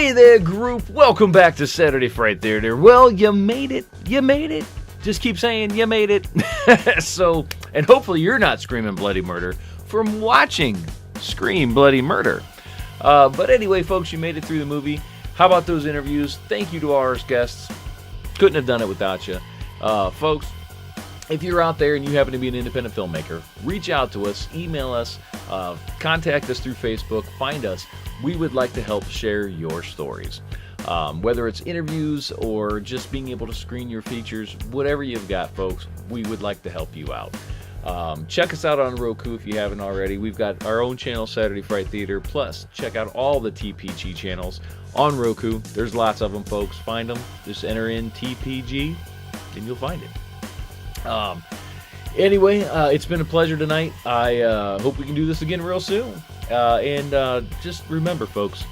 Hey there, group. Welcome back to Saturday Fright Theater. Well, you made it. You made it. Just keep saying you made it. So, and hopefully you're not screaming bloody murder from watching Scream Bloody Murder. But anyway, folks, you made it through the movie. How about those interviews? Thank you to our guests. Couldn't have done it without you. Folks, if you're out there and you happen to be an independent filmmaker, reach out to us, email us, contact us through Facebook, find us. We would like to help share your stories. Whether it's interviews or just being able to screen your features, whatever you've got, folks, we would like to help you out. Check us out on Roku if you haven't already. We've got our own channel, Saturday Fright Theater. Plus, check out all the TPG channels on Roku. There's lots of them, folks. Find them. Just enter in TPG, and you'll find it. Anyway, it's been a pleasure tonight. I hope we can do this again real soon. And just remember, folks,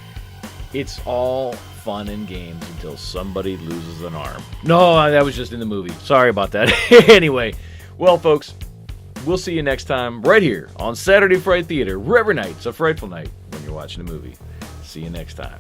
it's all fun and games until somebody loses an arm. No, that was just in the movie. Sorry about that. Anyway, well, folks, we'll see you next time right here on Saturday Fright Theater, where every night's a frightful night when you're watching a movie. See you next time.